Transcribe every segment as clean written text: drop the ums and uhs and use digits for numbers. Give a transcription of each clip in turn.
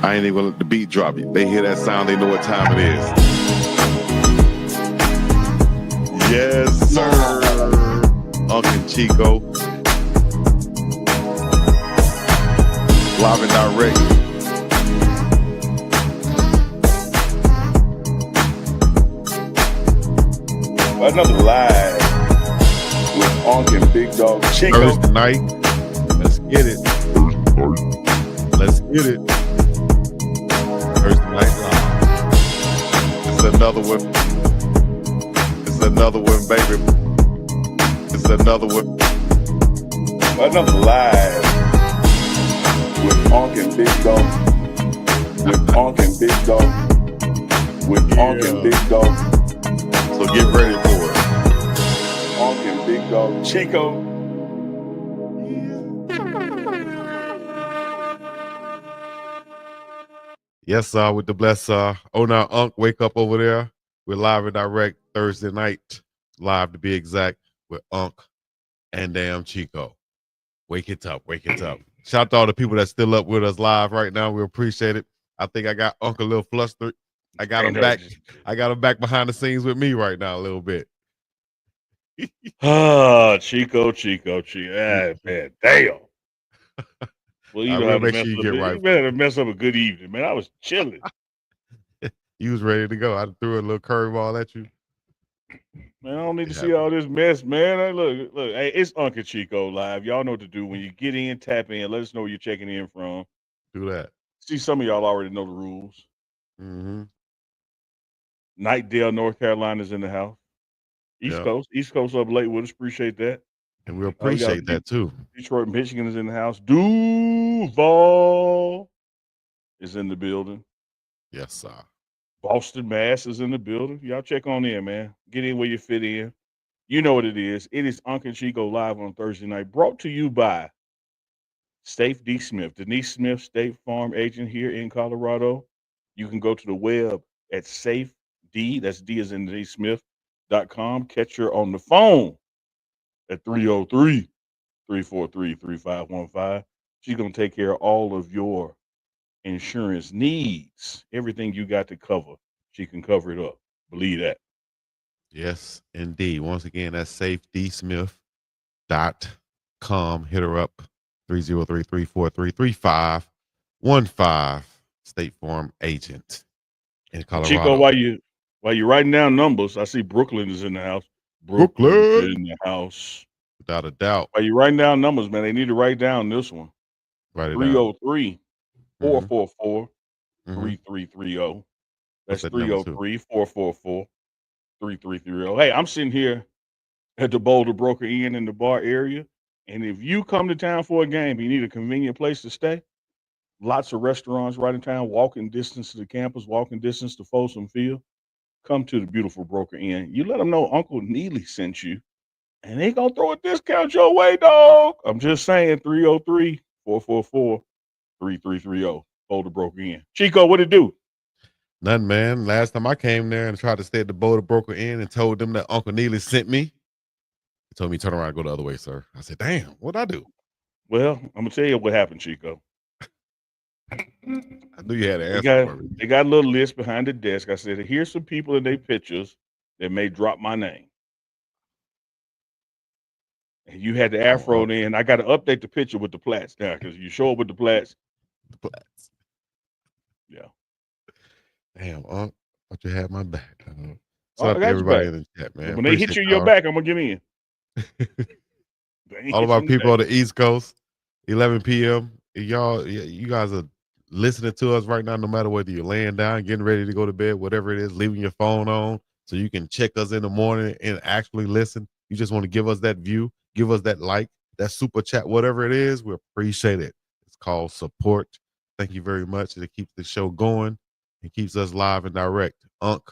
I ain't even gonna let the beat drop. They hear that sound, they know what time it is. Yes, sir. UNK and CHICO. Live and direct. Another live with UNK and Big Dog CHICO. Thursday night. Let's get it. Let's get it. Thursday night live. It's another one. It's another one, baby. It's another one. Another live with UNK and Big Dog. With UNK and Big Dog. With UNK and Big Dog. So get ready for it. UNK and Big Dog CHICO. Yes, sir, with the bless. Oh, now, UNK, wake up over there. We're live and direct Thursday night, live to be exact, with UNK and damn CHICO. Wake it up, wake it up. Shout out to all the people that's still up with us live right now. We appreciate it. I think I got UNK a little flustered. I got him back. I got him back behind the scenes with me right now a little bit. CHICO. Ah, man, damn. Well, you know how to mess up. You better mess up a good evening, man. I was chilling. You was ready to go. I threw a little curveball at you. Man, I don't need to see all this mess, man. Hey, look. Hey, it's UNK and CHICO live. Y'all know what to do. When you get in, tap in. Let us know where you're checking in from. Do that. See, some of y'all already know the rules. Mm-hmm. Nightdale, North Carolina is in the house. East Coast up late with us. Appreciate that. And we appreciate that too. Detroit, Michigan is in the house. Duval is in the building. Yes, sir. Boston, Mass is in the building. Y'all check on in, man. Get in where you fit in. You know what it is. It is UNK and CHICO live on Thursday night, brought to you by Safe D. Smith, Denise Smith, State Farm agent here in Colorado. You can go to the web at Safe D, that's D as in D Smith.com. Catch her on the phone at 303-343-3515. She's going to take care of all of your insurance needs. Everything you got to cover, she can cover it up. Believe that. Yes, indeed. Once again, that's safedSmith.com. Hit her up, 303-343-3515. State Farm agent in Colorado. CHICO, while you writing down numbers, I see Brooklyn is in the house. Brooklyn in the house. Without a doubt. While you writing down numbers, man, they need to write down this one. Write it 303-444-3330. That's 303-444-3330. Hey, I'm sitting here at the Boulder Broker Inn in the bar area. And if you come to town for a game, you need a convenient place to stay. Lots of restaurants right in town, walking distance to the campus, walking distance to Folsom Field. Come to the beautiful Broker Inn. You let them know Uncle Neely sent you, and they gonna throw a discount your way, dog. I'm just saying, 303-444-3330. Boulder Broker Inn. CHICO, what it do? Nothing, man. Last time I came there and tried to stay at the Boulder Broker Inn and told them that Uncle Neely sent me, he told me turn around and go the other way, sir. I said, damn, what'd I do? Well, I'm gonna tell you what happened, CHICO. I knew you had an answer for me. They got a little list behind the desk. I said, here's some people in their pictures that may drop my name. And you had the afro in. I got to update the picture with the plaits now because you show up with the plaits. Yeah. Damn, Unc, thought you had my back. So I got everybody in the chat, man. When they hit you in your back, I'm gonna get in. All of our people on the East Coast, 11 p.m. Y'all, you guys are listening to us right now, no matter whether you're laying down, getting ready to go to bed, whatever it is, leaving your phone on so you can check us in the morning and actually listen. You just want to give us that view, give us that like, that super chat, whatever it is, we appreciate it. It's called support. Thank you very much. It keeps the show going. It keeps us live and direct. UNK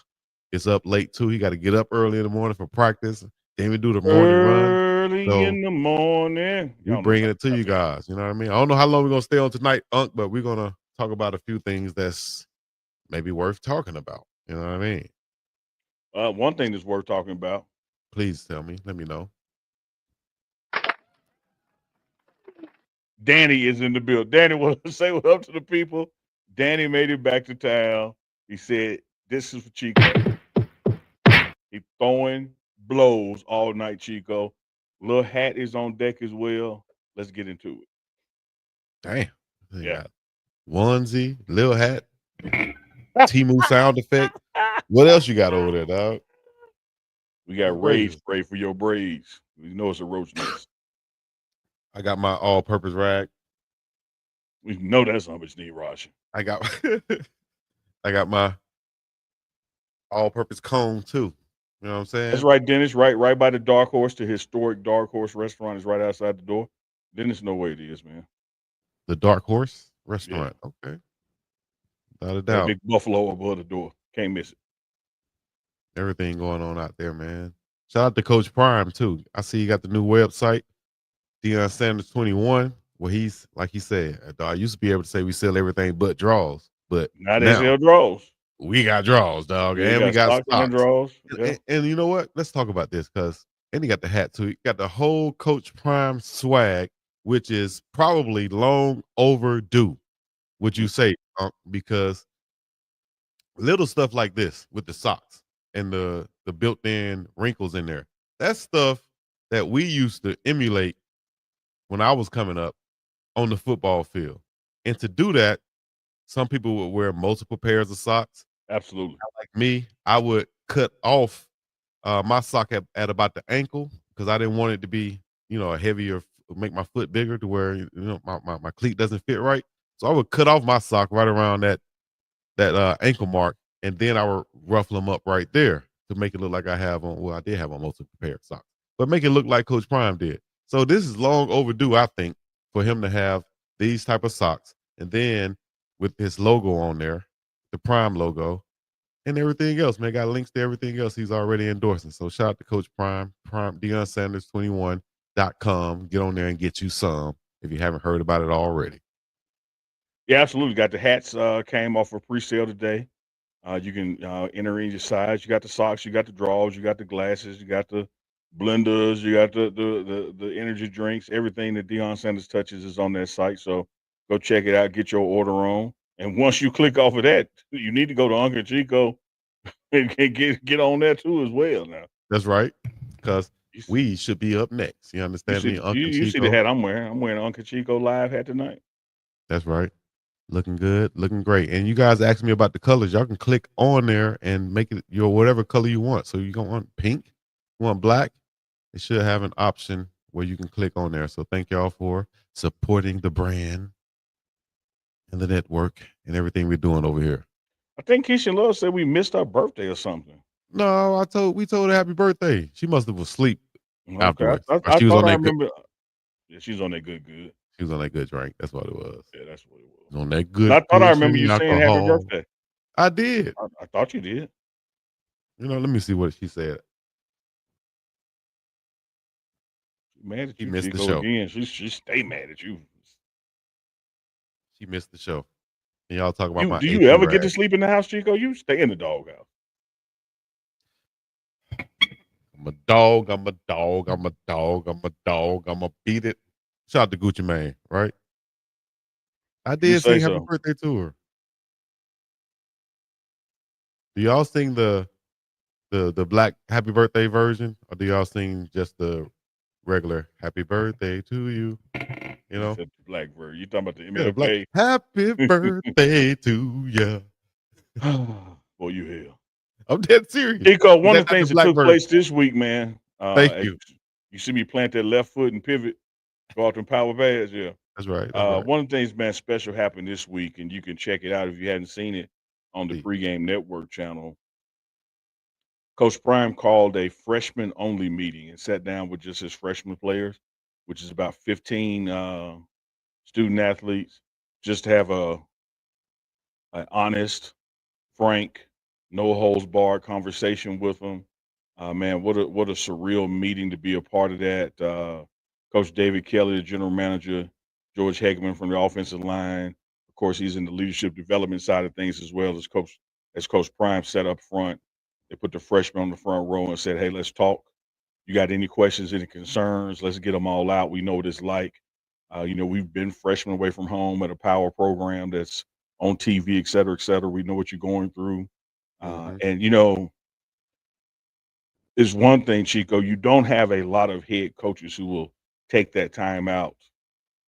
is up late too. He got to get up early in the morning for practice. Then we do the morning run. Early in the morning. We're bringing it to you guys. You know what I mean? I don't know how long we're going to stay on tonight, UNK, but we're going to talk about a few things that's maybe worth talking about. You know what I mean? One thing that's worth talking about. Please tell me. Let me know. Danny is in the building. Danny, say what up to the people. Danny made it back to town. He said, "This is for Chico." He throwing blows all night, Chico. Little hat is on deck as well. Let's get into it. Damn. They Yeah. got onesie, little hat, Timu sound effect. What else you got over there, dog? We It's got rage crazy. spray for your braids. We know it's a roach nest. I got my all-purpose rag. We know that's how much need washing. I got I got my all-purpose comb too. You know what I'm That's saying? right, Dennis. Right by the Dark Horse. The historic Dark Horse restaurant is right outside the door. Dennis know where it is, man. The Dark Horse Yeah. restaurant. Okay. Without a That doubt. big buffalo above the door. Can't miss it. Everything going on out there, man. Shout out to Coach Prime too. I see you got the new website, Deion Sanders 21, where he's like he said, I used to be able to say we sell everything but draws, but Now they now sell draws. we got draws, dog, Yeah, they and we got got stocking and stocks. draws. And, Yeah. and you know what? Let's talk about this because and he got the hat too. He got the whole Coach Prime swag, which is probably long overdue. Would you say? Because little stuff like this with the socks and the built-in wrinkles in there. That's stuff that we used to emulate when I was coming up on the football field. And to do that, some people would wear multiple pairs of socks. Absolutely. Like me, I would cut off my sock at about the ankle because I didn't want it to be, a heavier, make my foot bigger to where my cleat doesn't fit right. So I would cut off my sock right around that ankle mark, and then I would ruffle them up right there to make it look like I have on. Well, I did have on multiple pair of socks, but make it look like Coach Prime did. So this is long overdue, I think, for him to have these type of socks, and then with his logo on there, the Prime logo, and everything else. Man, got links to everything else he's already endorsing. So shout out to Coach Prime Deion Sanders 21.com. Get on there and get you some if you haven't heard about it already. Yeah, absolutely. Got the hats came off for pre-sale today. You can enter in your size. You got the socks, you got the drawers, you got the glasses, you got the blenders, you got the energy drinks. Everything that Deion Sanders touches is on that site. So go check it out, get your order on. And once you click off of that, you need to go to Uncle Chico and get on there too as well. Now That's right, because you, s- we should be up next. You you understand see me, the, you, Uncle you see the Chico? hat I'm wearing. I'm wearing an Uncle Chico live hat tonight. That's right. Looking good, looking great. And you guys asked me about the colors. Y'all can click on there and make it your whatever color you want. So you don't want pink, you want black. It should have an option where you can click on there. So thank y'all for supporting the brand and the network and everything we're doing over here. I think Keisha Love said we missed our birthday or something. No, we told her happy birthday. She must have was asleep Okay, afterwards. Or I she was thought on I that good remember. Yeah, she's on that good. she was on that good drink. That's what it was. Yeah, that's what it was. On that I good thought I remember pushing you saying happy alcohol. birthday. I did. I thought you did. Let me see what she said. Mad at She you, missed the Chico, show. again. She stay mad at you. She missed the show. And y'all talk about You my do you AP ever get to rag. sleep in the house, Chico? You stay in the doghouse. I'm a dog. I'm a dog. I'm a dog. I'm a dog. I'm a beat it. Shout out to Gucci Mane, right? I You did say sing happy so. birthday to her. Do y'all sing the black happy birthday version, or do y'all sing just the regular happy birthday to you? You He know, said the black bird. You talking about the yeah, black MLK? happy birthday to you. Boy, you hell. I'm dead serious. Chico, Is one that of the not the things that black took version? place this week, man, Thank as you. you see me plant that left foot and pivot, go out them power pads, yeah. That's right. That's right. One of the things, man, special happened this week, and you can check it out if you hadn't seen it on the See, pregame network channel. Coach Prime called a freshman only meeting and sat down with just his freshman players, which is about 15 student athletes, just to have an honest, frank, no holds barred conversation with them. Man, what a surreal meeting to be a part of that. Coach David Kelly, the general manager, George Hegeman from the offensive line. Of course, he's in the leadership development side of things as well as Coach Prime set up front. They put the freshmen on the front row and said, "Hey, let's talk. You got any questions, any concerns? Let's get them all out. We know what it's like. We've been freshmen away from home at a power program that's on TV, et cetera, et cetera. We know what you're going through. Hmm. And, it's one thing, Chico, you don't have a lot of head coaches who will take that time out,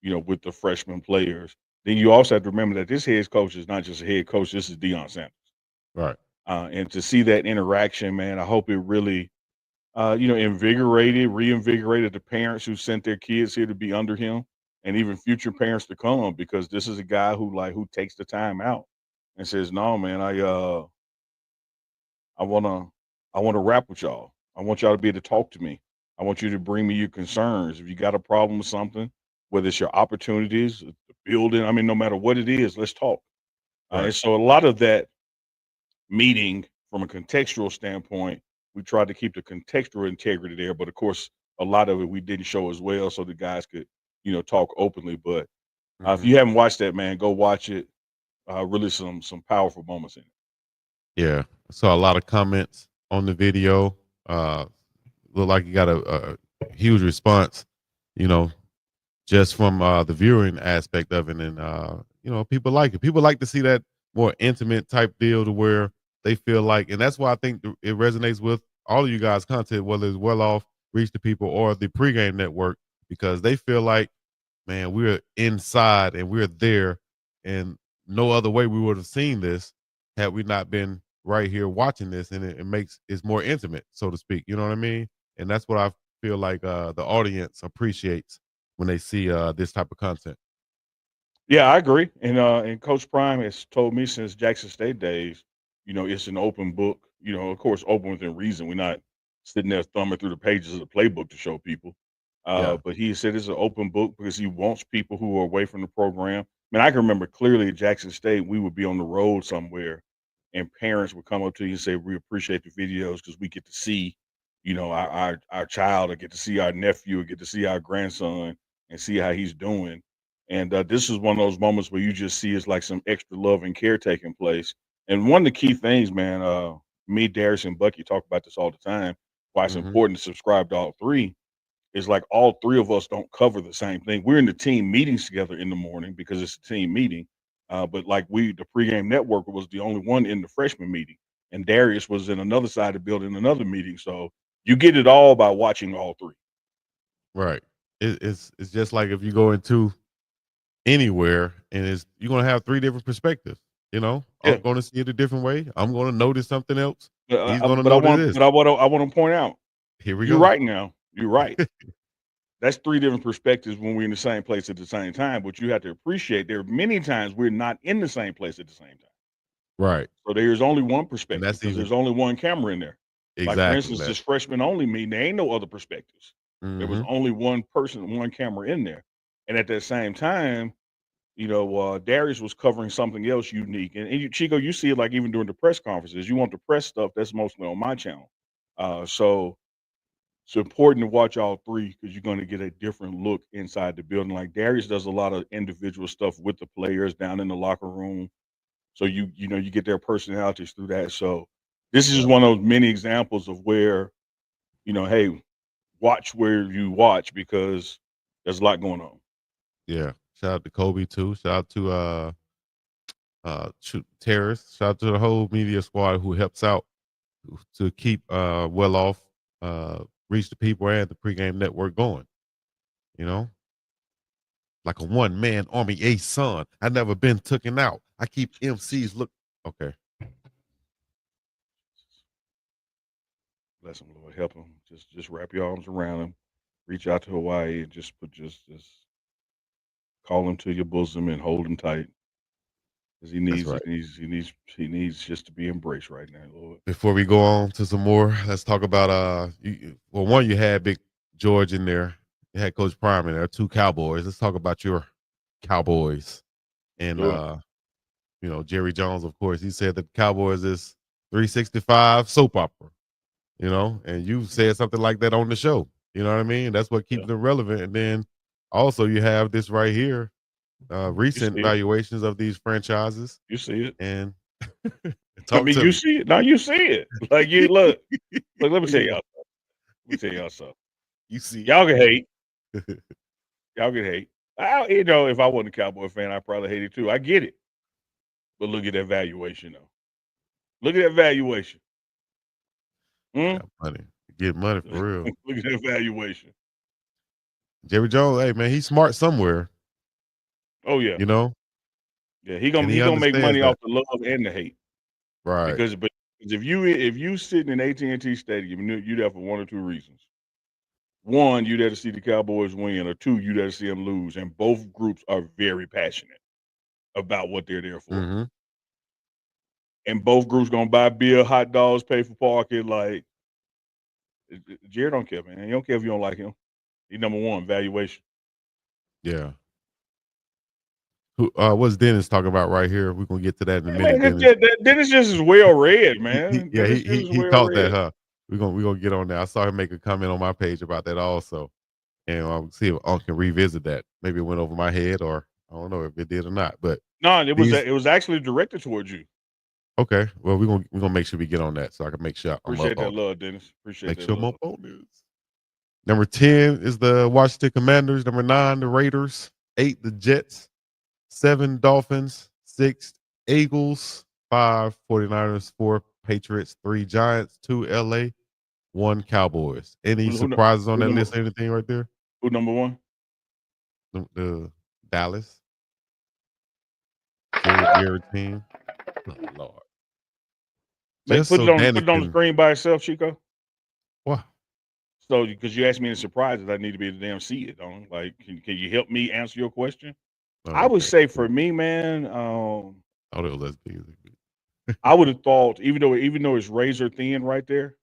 with the freshman players. Then you also have to remember that this head coach is not just a head coach, this is Deion Sanders. Right. And to see that interaction, man, I hope it really, reinvigorated the parents who sent their kids here to be under him and even future parents to come because this is a guy who takes the time out and says, no, man, I wanna I wanna rap with y'all. I want y'all to be able to talk to me. I want you to bring me your concerns. If you got a problem with something, whether it's your opportunities, the building, I mean, no matter what it is, let's talk. Right. And so a lot of that meeting from a contextual standpoint, we tried to keep the contextual integrity there, but of course, a lot of it we didn't show as well, so the guys could, talk openly. But if Hmm. you haven't watched that, man, go watch it. Really, some powerful moments in it. Yeah. Saw a lot of comments on the video. Look like you got a huge response. You know, just from the viewing aspect of it, and people like it. People like to see that more intimate type deal to where they feel like, and that's why I think it resonates with all of you guys' content, whether it's Well Off, Reach the People, or the Pregame Network, because they feel like, man, we're inside and we're there, and no other way we would have seen this had we not been right here watching this, and it makes it's more intimate, so to speak. You know what I mean? And that's what I feel like the audience appreciates when they see this type of content. Yeah, I agree. And Coach Prime has told me since Jackson State days, it's an open book. Of course, open within reason. We're not sitting there thumbing through the pages of the playbook to show people. Yeah. But he said it's an open book because he wants people who are away from the program. I mean, I can remember clearly at Jackson State, we would be on the road somewhere, and parents would come up to you and say, "We appreciate the videos because we get to see, our child, or get to see our nephew, or get to see our grandson, and see how he's doing." And this is one of those moments where you just see it's like some extra love and care taking place. And one of the key things, man, me, Darius, and Bucky talk about this all the time. Why it's Hmm. important to subscribe to all three is like all three of us don't cover the same thing. We're in the team meetings together in the morning because it's a team meeting. But like the pregame network was the only one in the freshman meeting, and Darius was in another side of the building, in another meeting. So you get it all by watching all three. Right. It's just like if you go into anywhere, and it's you're gonna have three different perspectives. Yeah. I'm gonna see it a different way. I'm gonna notice something else. But He's gonna I notice want, this. I want to point out, Here we you're go. right now. You're right. That's three different perspectives when we're in the same place at the same time. But you have to appreciate there are many times we're not in the same place at the same time. Right. So there's only one And perspective that's because even there's only one camera in there. Like for exactly instance, that. this freshman only meeting, there ain't no other perspectives. There was Hmm. only one person, one camera in there. And at that same time, Darius was covering something else unique. And Chico, you see it like even during the press conferences. You want the press stuff, that's mostly on my channel. So it's important to watch all three because you're going to get a different look inside the building. Like Darius does a lot of individual stuff with the players down in the locker room. So you get their personalities through that. So this is Yeah. just one of those many examples of where, hey, watch where you watch because there's a lot going on. Yeah. Shout out to Kobe too. Shout out to Terrace. Shout out to the whole media squad who helps out to keep Well Off, Reach the People, and the Pregame Network going. You know, like a one man army, a son. I never been taken out. I keep MCs look. Okay, Bless him, Lord. Help him. Just wrap your arms around him. Reach out to Hawaii and just call him to your bosom and hold him tight. Because he that's needs he right. needs he needs he needs just to be embraced right now, Lord. Before we go on to some more, let's talk about well, one, you had Big George in there. You had Coach Prime in there, two Cowboys. Let's talk about your Cowboys. And Do it. Jerry Jones, of course, he said that Cowboys is 365 soap opera, and you said something like that on the show. You know what I mean? That's what Yeah. keeps them relevant. And then also you have this right here, You recent see it. valuations of these franchises, You see it. and I talk mean, to you me. see it. Now you see it. Like you look. Look, let me tell y'all. Let me tell y'all something. You see Y'all can hate. it. Y'all can hate. If I wasn't a Cowboy fan, I probably hate it too. I get it. But look at that valuation, though. Look at that valuation. Hmm? Got money. Get money for real. Look at that valuation. Jerry Jones, hey man, he's smart somewhere. Oh yeah, You know, yeah. and he He gonna make understands money that. off the love and the hate. Right. But if you sitting in AT&T Stadium, you there for one or two reasons. One, you there to see the Cowboys win, or two, you there to see them lose. And both groups are very passionate about what they're there for. Mm-hmm. And both groups gonna buy beer, hot dogs, pay for parking. Like Jared don't care, man. He don't care if you don't like him. He number one valuation. Yeah. Who? What's Dennis talking about right here? We're gonna get to that in a minute, Man, Dennis. Dennis just is well read, man. Yeah, Dennis just is he well caught that, read. huh? We're gonna get on that. I saw him make a comment on my page about that also, and see if Unc can revisit that. Maybe it went over my head, or I don't know if it did or not. But No, these it was actually directed towards you. okay. Well, we're gonna make sure we get on that so I can make sure I'm up Appreciate that on it. love, Dennis. Appreciate Make that sure I'm love. up on this. Number 10 is the Washington Commanders. Number 9, the Raiders. 8, the Jets. 7, Dolphins. 6, Eagles. 5, 49ers. 4, Patriots. 3, Giants. 2, LA. 1, Cowboys. Any Who, who, nu- surprises on who that number list? Anything right there? who number one? The Dallas. Jerry Garrett team. Oh, Lord. Just so Put it on the Danican. screen by itself, Chico. Wow. So because you asked me any surprises, I need to be able to damn see it. Don't like can you help me answer your question? I would Okay. say for Cool. me, man, Oh, that was as big as it could. I would have thought even though it's razor thin right there,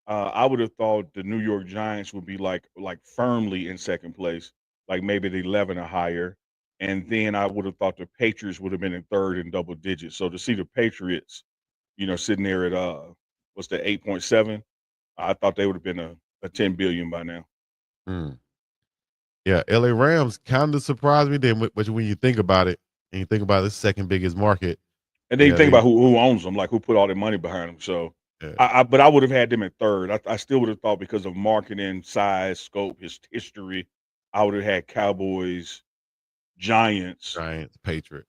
I would have thought the New York Giants would be like firmly in second place, like maybe the 11 or higher, and then I would have thought the Patriots would have been in third in double digits. So to see the Patriots, sitting there at what's the 8.7, I thought they would have been a 10 billion by now. Mm. Yeah, LA Rams kind of surprised me then, but when you think about it, and you think about the second biggest market, And then you yeah, think they about who owns them, like who put all their money behind them. So, yeah, but I would have had them at third. I still would have thought because of marketing, size, scope, history, I would have had Cowboys, Giants, Giants, Patriots.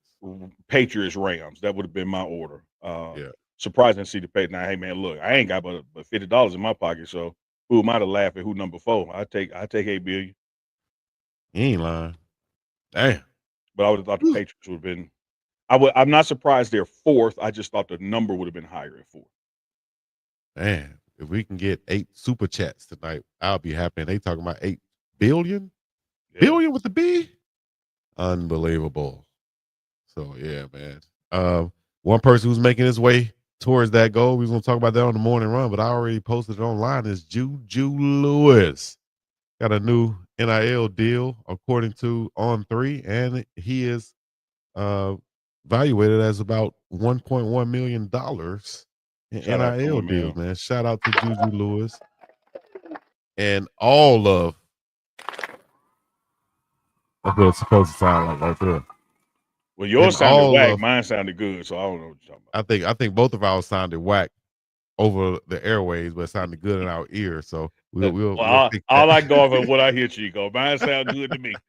Patriots, Rams. That would have been my order. Yeah, Surprising to see the pay. Now, hey man, look, I ain't got but $50 in my pocket, so who am I to laugh at who number four? I take 8 billion, you ain't lying. Damn, but I would have thought the Whew. Patriots would have been. I'm not surprised they're fourth. I just thought the number would have been higher at fourth. Man. If we can get 8 super chats tonight, I'll be happy. And they talking about 8 billion, Yeah. billion with the B. Unbelievable. So yeah, man. One person who's making his way towards that goal. We was gonna talk about that on the morning run, but I already posted it online. Is Juju Lewis got a new NIL deal according to On3, and he is uh valuated as about $1.1 million in Shout out to NIL him, deals, man. man. Shout out to Juju Lewis and all of that's what it's supposed to sound like right there. Well, And yours sounded all whack. of Mine sounded good, so I don't know what you're talking about. I think both of ours sounded whack over the airways, but it sounded good in our ears. So we'll Well, fix I that. like going for what I hear, Chico. Mine sound good to me.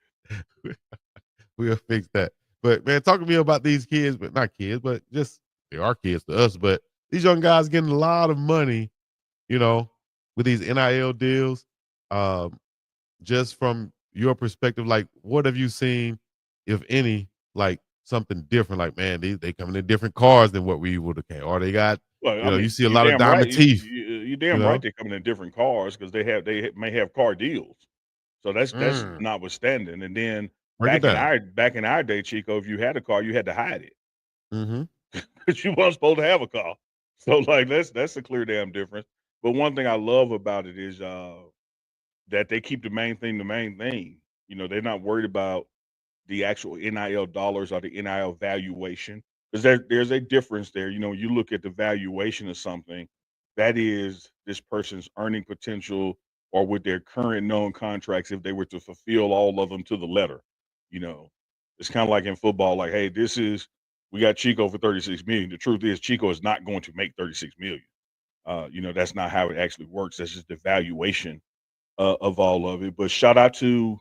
We'll fix that. But man, talk to me about these kids, but not kids, but just they are kids to us. But these young guys getting a lot of money, you know, with these NIL deals. Um, just from your perspective, like what have you seen, if any, like something different? Like, man, they coming in different cars than what we would have came, or they got, Well, I you mean, see a you lot of damn right. diamond teeth, You you damn right. know. They're coming in different cars because they may have car deals. So that's Mm, notwithstanding. And then break it down. back in our day, Chico, if you had a car, you had to hide it Mm-hmm. because you weren't supposed to have a car. So like that's a clear damn difference. But one thing I love about it is that they keep the main thing the main thing. They're not worried about the actual NIL dollars or the NIL valuation. Because there's a difference there. You look at the valuation of something, that is this person's earning potential or with their current known contracts if they were to fulfill all of them to the letter. You know, it's kind of like in football, like, hey, we got Chico for 36 million. The truth is Chico is not going to make 36 million. That's not how it actually works. That's just the valuation of all of it. But shout out to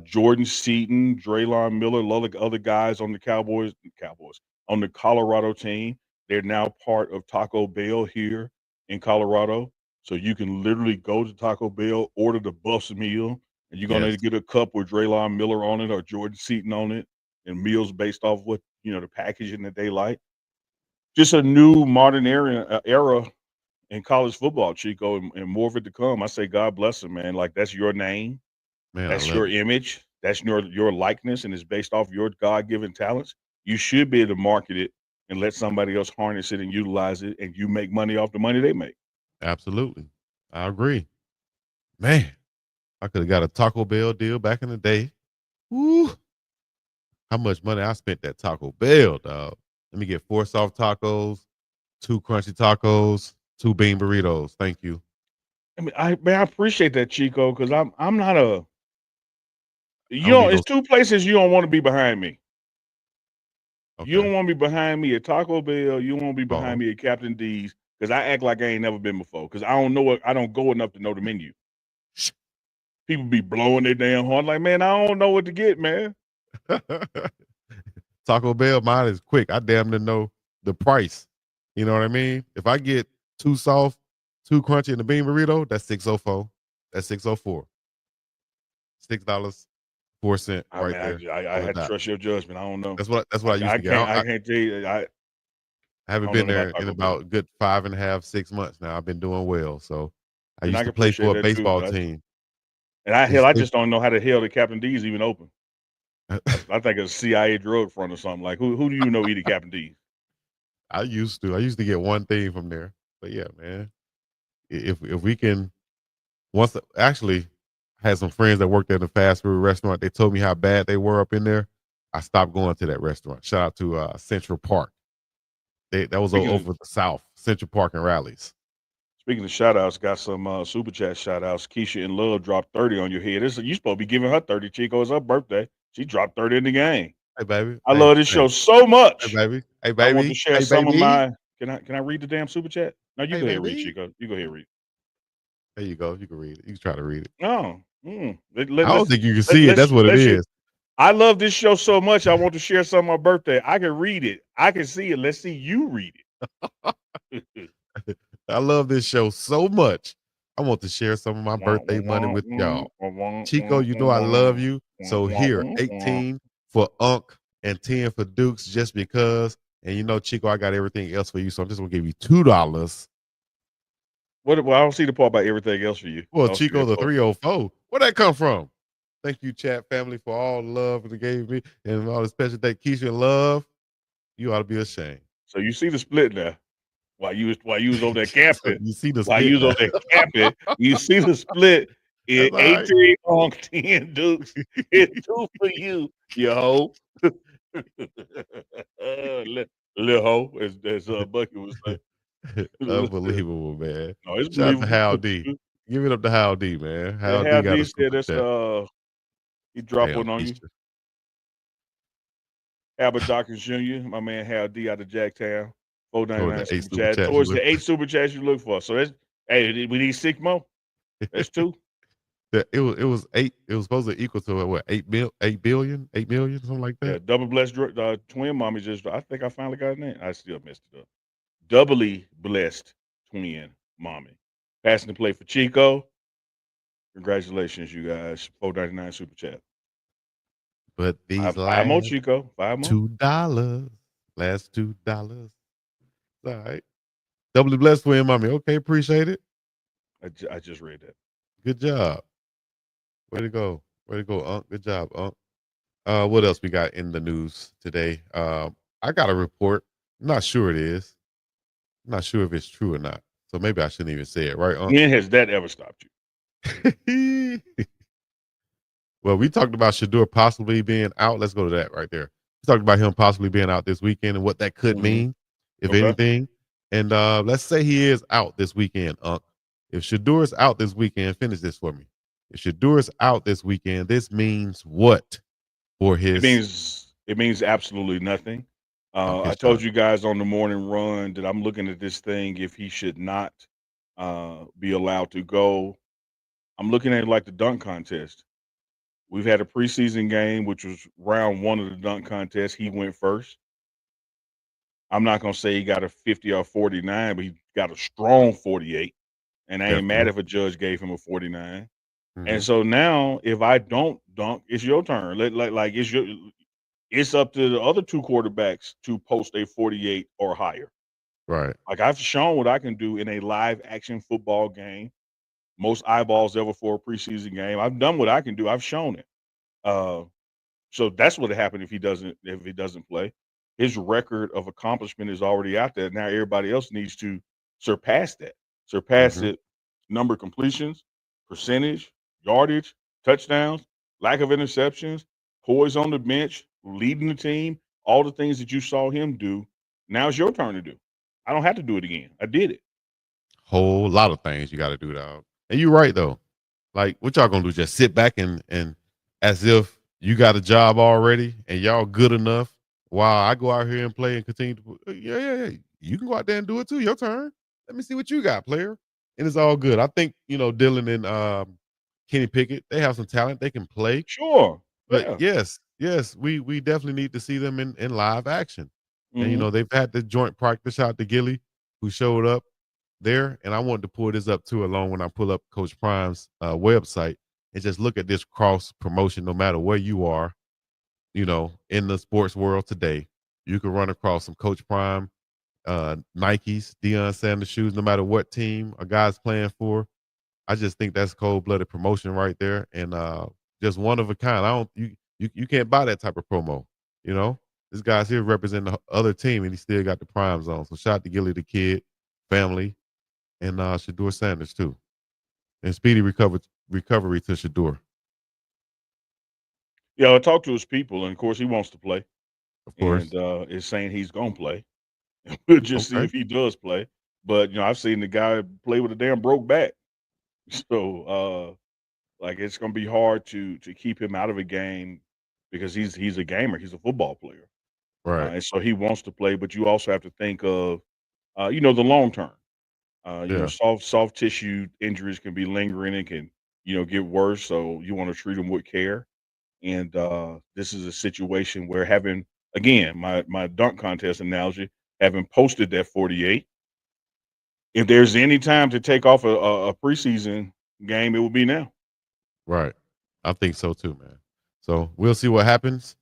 Jordan Seaton, Draylon Miller, a lot of other guys on the Cowboys. on the Colorado team. They're now part of Taco Bell here in Colorado. So you can literally go to Taco Bell, order the Buff's meal, and you're gonna Yes, get a cup with Draylon Miller on it or Jordan Seaton on it, and meals based off what the packaging that they like. Just a new modern era in college football, Chico, and more of it to come. I say God bless them, man. Like that's your name, man, I that's love your it. image, that's your likeness, and it's based off your God given talents. You should be able to market it and let somebody else harness it and utilize it, and you make money off the money they make. Absolutely, I agree. Man, I could have got a Taco Bell deal back in the day. Woo! How much money I spent at Taco Bell, dog. Let me get 4 soft tacos, 2 crunchy tacos, 2 bean burritos. Thank you. I mean, I appreciate that, Chico, because I'm not a I don't need it's no. two places you don't want to be behind me. You Okay. don't want to be behind me at Taco Bell. You won't be behind Pause. me at Captain D's because I act like I ain't never been before because I don't know it. I don't go enough to know the menu. People be blowing their damn horn like, man, I don't know what to get, man. Taco Bell, mine is quick. I damn near know the price. You know what I mean? If I get 2 soft, 2 crunchy, and the bean burrito, that's 604. That's 604. $6.04 I right mean, there I on the had to dot. trust your judgment. I don't know. That's what I used I to get. can't I can't tell you. I I haven't don't know been about there in Taco Bell. about a good 5 and a half, 6 months now. I've been doing well. So I And I used can to play appreciate for a that too. baseball But team. I They just don't know how the hell the Captain D's even open. I think it's a CIA drug front or something. Like who do you know eat at Captain D's? I used to. I used to get one thing from there. But yeah, man. If we can once actually I had some friends that worked at a fast food restaurant. They told me how bad they were up in there. I stopped going to that restaurant. Shout out to Central Park. That was Speaking of over the South, Central Park and Rallies. Speaking of shout outs, got some super chat shout outs. Keisha in Love dropped 30 on your head. You supposed to be giving her 30, Chico. It's her birthday. She dropped 30 in the game. Hey baby. I Hey, love this hey, show so hey much. baby. Hey I want to baby. share Hey some of baby. my can I read the damn super chat? No, you Hey go ahead and read, baby. Chico. You go ahead and read. There you go. You can read it. You can try to read it. No. I don't think you can Let, see it. let's That's what it let's share. is. I love this show so much. I want to share some of my birthday. I can read it. I can see it. Let's see you read it. I love this show so much. I want to share some of my birthday money with y'all. Chico, you know I love you. So here, 18 for Unk and 10 for Dukes just because. And you know, Chico, I got everything else for you. So I'm just gonna give you $2. Well, I don't see the part about everything else for you. I Well, don't see Chico that the part. 304. Where'd that come from? Thank you, chat family, for all the love they gave me and all the special day. Keisha and love. You ought to be ashamed. So you see the split there. While you was over there So camping, you see the while you split was now. over there camping, you see the split in That's all right. 18 on 10 Dukes. It's two for you, you hoe. Li- Little hoe, as Bucky would say. No, Unbelievable, man. it's Shout out to believable. Hal D. Give it up to Hal D, man. Yeah, Hal D Hal got D a said super that's chat. he dropped Damn, one on you. Keisha. Albert Dawkins Jr., my man Hal D out of Jacktown, Or the 499 8 super super chat. chats you Towards look the 8 super chats you look for. So that's hey, we need 6 more. That's 2. it was 8. It was supposed to equal to what, 8 billion, 8 million, something like Yeah, that. double blessed twin mommy just. I think I finally got it in. I still messed it up. Doubly blessed twin mommy. Passing the play for Chico. Congratulations, you guys. 499 super chat. But these Five more, last Chico. 5 more. $2. Last $2. All right. Doubly blessed for him, mommy. Okay, appreciate it. I just read that. Good job. Way to go. Way to go, Unc. Good job, Unc. What else we got in the news today? I got a report. I'm not sure it is. I'm not sure if it's true or not. So maybe I shouldn't even say it, right, Unc? When has that ever stopped you? Well, we talked about Shedeur possibly being out. Let's go to that right there. We talked about him possibly being out this weekend and what that could Hmm. mean, if Okay. anything. And let's say he is out this weekend, Unc. If Shadeur's out this weekend, finish this for me. If Shadeur's out this weekend, this means what for It his means it means absolutely nothing. okay, I shut told up. you guys on the morning run that I'm looking at this thing if he should not be allowed to go. I'm looking at it like the dunk contest. We've had a preseason game, which was round 1 of the dunk contest. He went first. I'm not gonna say he got a 50 or 49, but he got a strong 48. And I ain't mad Definitely. if a judge gave him a 49. And Mhm. so now if I don't dunk, it's your turn. Like it's up to the other two quarterbacks to post a 48 or higher. Right. Like I've shown what I can do in a live action football game. Most eyeballs ever for a preseason game. I've done what I can do. I've shown it. Uh, so that's what happened if he doesn't play. His record of accomplishment is already out there. Now everybody else needs to surpass that. Surpass Mhm. it number of completions, percentage, yardage, touchdowns, lack of interceptions, poise on the bench, leading the team, all the things that you saw him do. Now it's your turn to do. I don't have to do it again. I did it. Whole lot of things you gotta do, dog. And you're right though. Like, what y'all gonna do? Just sit back and as if you got a job already and y'all good enough while I go out here and play and continue to yeah, yeah, yeah. You can go out there and do it too. Your turn. Let me see what you got, player. And it's all good. I think, Dylan and Kenny Pickett, they have some talent. They can play. Sure. But Yeah. yes, yes, we definitely need to see them in live action. And Hmm. they've had the joint practice out to Gilly, who showed up there. And I wanted to pull this up too, along when I pull up Coach Prime's website and just look at this cross promotion. No matter where you are, in the sports world today, you can run across some Coach Prime, Nikes, Deion Sanders shoes. No matter what team a guy's playing for, I just think that's cold-blooded promotion right there, and just one of a kind. I don't you can't buy that type of promo. You know, this guy's here representing the other team, and he still got the primes on. So shout out to Gilly the kid, family, and Shedeur Sanders too, and speedy recovery to Shedeur, Yeah, I talked to his people, and of course he wants to play, of and course. is saying he's gonna play. We'll just see Okay, if he does play. But I've seen the guy play with a damn broke back, so like it's gonna be hard to keep him out of a game because he's a gamer. He's a football player, right, and so he wants to play. But you also have to think of the long term. yeah, Soft tissue injuries can be lingering. It can get worse. So you want to treat them with care. And this is a situation where having again my dunk contest analogy, having posted that 48, if there's any time to take off a preseason game, it would be now. right. I think so too, man. So we'll see what happens.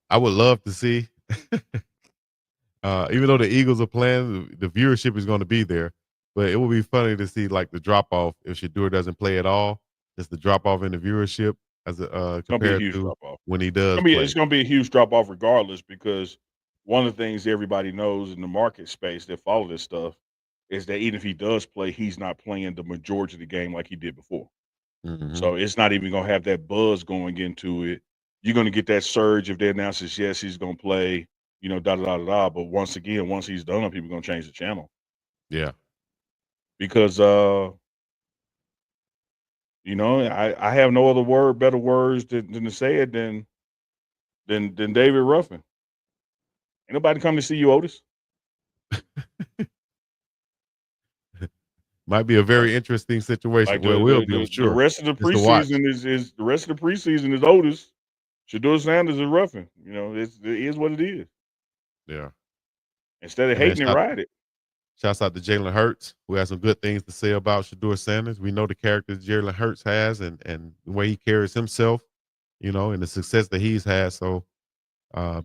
I would love to see. Even though the Eagles are playing, the viewership is going to be there. But it will be funny to see like the drop off if Shador doesn't play at all. Just the drop off in the viewership as It's gonna be a compared huge to drop off. when he It's does gonna be it's play. gonna be a huge drop off regardless because one of the things everybody knows in the market space that follow this stuff is that even if he does play, he's not playing the majority of the game like he did before. Hmm. So it's not even gonna have that buzz going into it. You're gonna get that surge if they announces yes, he's gonna play, da da da da da. But once again, once he's done, people gonna change the channel Yeah, because I have no other better words than to say it than David Ruffin. Ain't nobody come to see you, Otis. might be a Like very interesting situation. like Well, the will the be, I'm the, the sure, rest of the just to watch. preseason is the rest of the preseason is Otis. Shedeur Sanders is Ruffin. It is what it is. Yeah, Instead of and man, hating it, ride it. shouts out to Jalen Hurts, who has some good things to say about Shador Sanders. We know the character Jalen Hurts has, and the way he carries himself, and the success that he's had. So,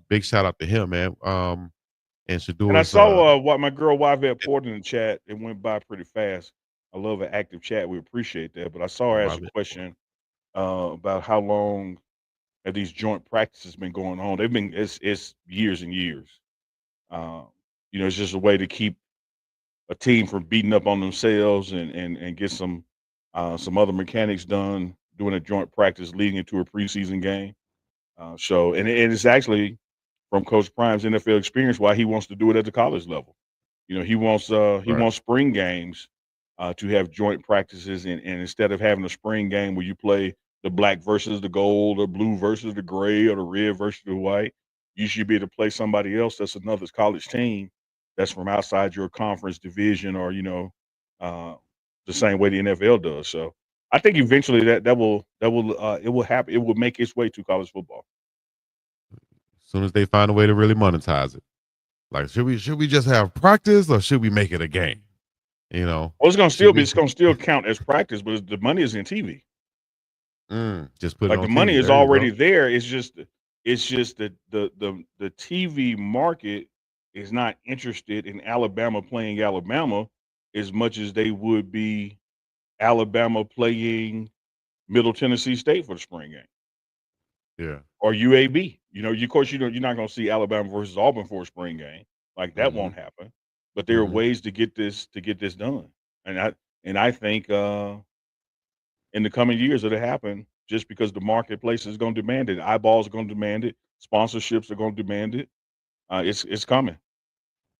big shout out to him, man. And And I Shador's saw what my girl Yvette poured in the chat. It went by pretty fast. I love an active chat. We appreciate that. But I saw her ask a question about how long have these joint practices been going on. They've been it's years and years. Um, it's just a way to keep a team from beating up on themselves and get some other mechanics done doing a joint practice leading into a preseason game. And it's actually from Coach Prime's NFL experience why he wants to do it at the college level. He right, wants spring games to have joint practices, and instead of having a spring game where you play the black versus the gold, or blue versus the gray, or the red versus the white, you should be able to play somebody else that's another college team that's from outside your conference division, or uh, the same way the NFL does. So I think eventually that will it will happen. It will make its way to college football. as soon as they find a way to really monetize it. Like, should we just have practice or should we make it a game? You know, Well, should we it's gonna still count as practice, but the money is in TV. just put it Like, on the money TV? is There you go. already there. It's just that the TV market is not interested in Alabama playing Alabama as much as they would be Alabama playing Middle Tennessee State for the spring game Yeah. or UAB. You know, of course, you're not going to see Alabama versus Auburn for a spring game. Like that Mhm. won't happen. But there are Mhm. ways to get this done, and I think in the coming years it'll happen just because the marketplace is going to demand it. Eyeballs are going to demand it. Sponsorships are going to demand it. It's coming.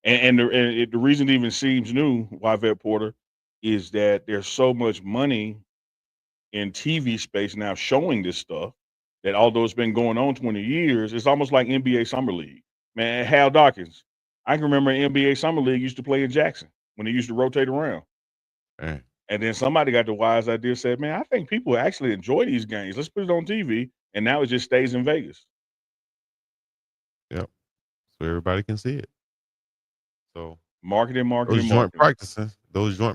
The reason it even seems new, Yvette Porter, is that there's so much money in TV space now showing this stuff that although it's been going on 20 years, it's almost like NBA Summer League. Man, Hal Dawkins, I can remember NBA Summer League used to play in Jackson when they used to rotate around. Man. And then somebody got the wise idea, said, man, I think people actually enjoy these games. Let's put it on TV. And now it just stays in Vegas. Yep. So everybody can see it. So Marketing, marketing, those joint marketing.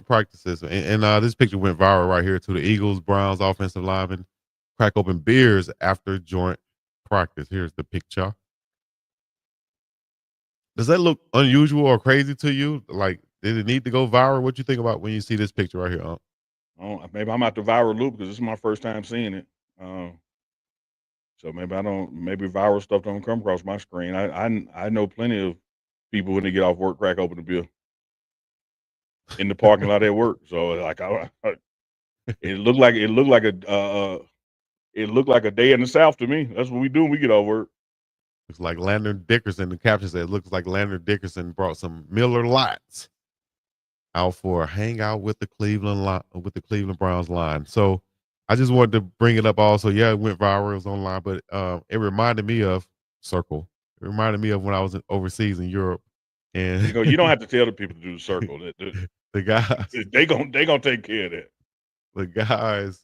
practices, and this picture went viral right here to the Eagles Browns offensive linemen crack open beers after joint practice. Here's the picture. Does that look unusual or crazy to you? Like, did it need to go viral? What you think about when you see this picture right here? Maybe I'm out the viral loop because this is my first time seeing it. So maybe I don't. Maybe viral stuff don't come across my screen. I know plenty of people when they get off work crack open a beer in the parking lot at work. So like it looked like a day in the South to me. That's what we do when we get off work. Looks like Landon Dickerson. The caption said, "Looks like Landon Dickerson brought some Miller Lights out for a hangout with the with the Cleveland Browns line." So I just wanted to bring it up. Also, yeah, it went viral. It was online, but it reminded me of Circle. It reminded me of when I was overseas in Europe, and You don't have to tell the people to do the circle. the guys, They gonna take care of that. the guys,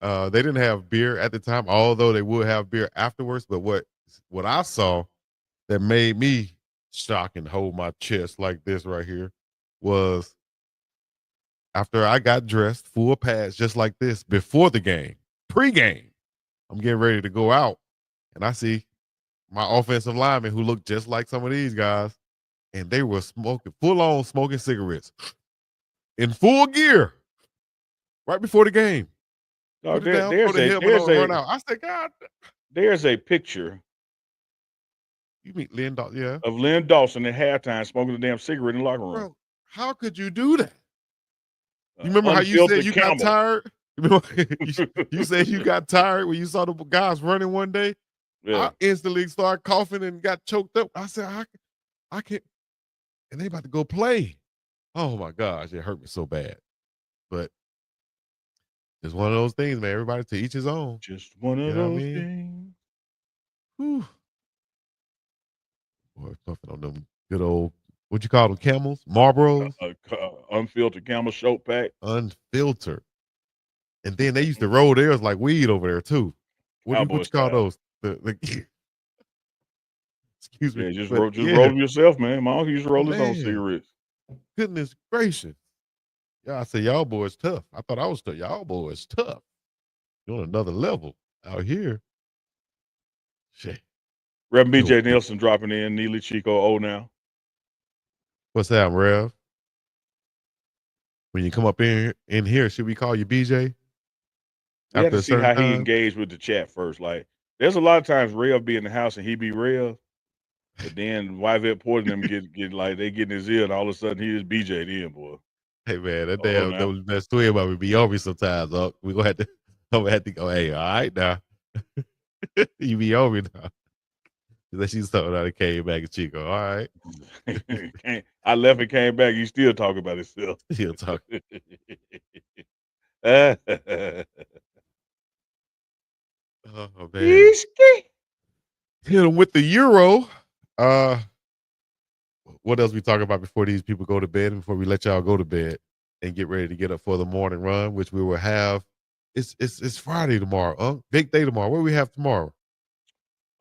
they didn't have beer at the time, although they would have beer afterwards. But what I saw that made me shock and hold my chest like this right here was after I got dressed, full pads, just like this, before the game, pre-game. I'm getting ready to go out, and I see my offensive linemen who look just like some of these guys, and they were smoking, full on smoking cigarettes in full gear right before the game. No, Put it down, throw the helmet on, and run out. I said, God, there's a picture you mean Lynn Dawson? Yeah, of Lynn Dawson at halftime smoking a damn cigarette in the locker room. bro. How could you do that? You remember how you said Unfiltered you got Camel. tired? You remember you said you got tired when you saw the guys running one day? Yeah. I instantly started coughing and got choked up. I said, I can't. And they about to go play. Oh my gosh, it hurt me so bad. But it's one of those things, man. Everybody to each his own. Just one You of know what I those mean? things. Whew. Boy, puffing on them good old, what you call them, camels? Marlboros? Unfiltered Camel Show Pack. Unfiltered. And then they used to roll theirs like weed over there too. What Cowboy you call style. those? Excuse me. Yeah, But just roll yeah, them yourself, man. My uncle used to roll his own man, cigarettes. goodness gracious. Yeah, I said, y'all boys tough. I thought I was tough. Y'all boys tough. You're on another level out here. Shit. Reverend Good old BJ Nielsen dropping in. Neely Chico, oh now. What's that, Rev? When you come up in here, should we call you BJ We had after to a see certain how he time? engaged with the chat first. Like, there's a lot of times Rev be in the house and he be Rev, but then Yvette Porter and them get like they get in his ear and all of a sudden he is BJ then, boy. Hey man, that Oh damn now. those best twin about me be on me sometimes. We gonna have to I'm gonna have to go, hey, all right now. You be on me now. That she's talking about it came back at Chico. All right. I left and came back. You still talking about himself. He'll talk. Oh man. Yeeski. Hit him with the Euro. Uh what else we talk about before these people go to bed and before we let y'all go to bed and get ready to get up for the morning run, which we will have. It's Friday tomorrow, big day tomorrow. What do we have tomorrow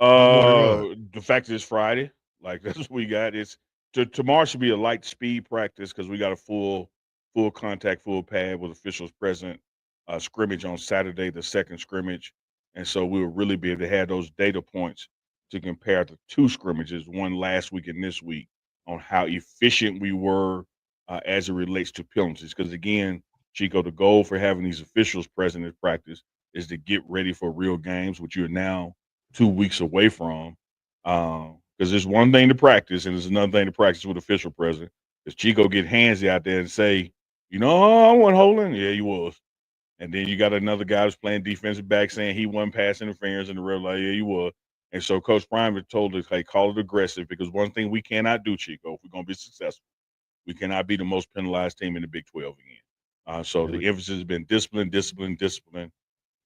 for the morning run? The fact that it's Friday, like that's what we got. It's tomorrow should be a light speed practice because we got a full contact, full pad with officials present. Scrimmage on Saturday, the second scrimmage, and so we'll really be able to have those data points to compare the two scrimmages, one last week and this week, on how efficient we were as it relates to penalties. Because again, Chico, the goal for having these officials present at practice is to get ready for real games, which you're now 2 weeks away from. Because there's one thing to practice, and there's another thing to practice with official present. Is Chico get handsy out there and say, I wasn't holding. Yeah, he was. And then you got another guy who's playing defensive back saying he wasn't pass interference, and the ref like, yeah, he was. And so Coach Prime told us, hey, call it aggressive, because one thing we cannot do, Chico, if we're going to be successful, we cannot be the most penalized team in the Big 12 again. So the emphasis has been discipline,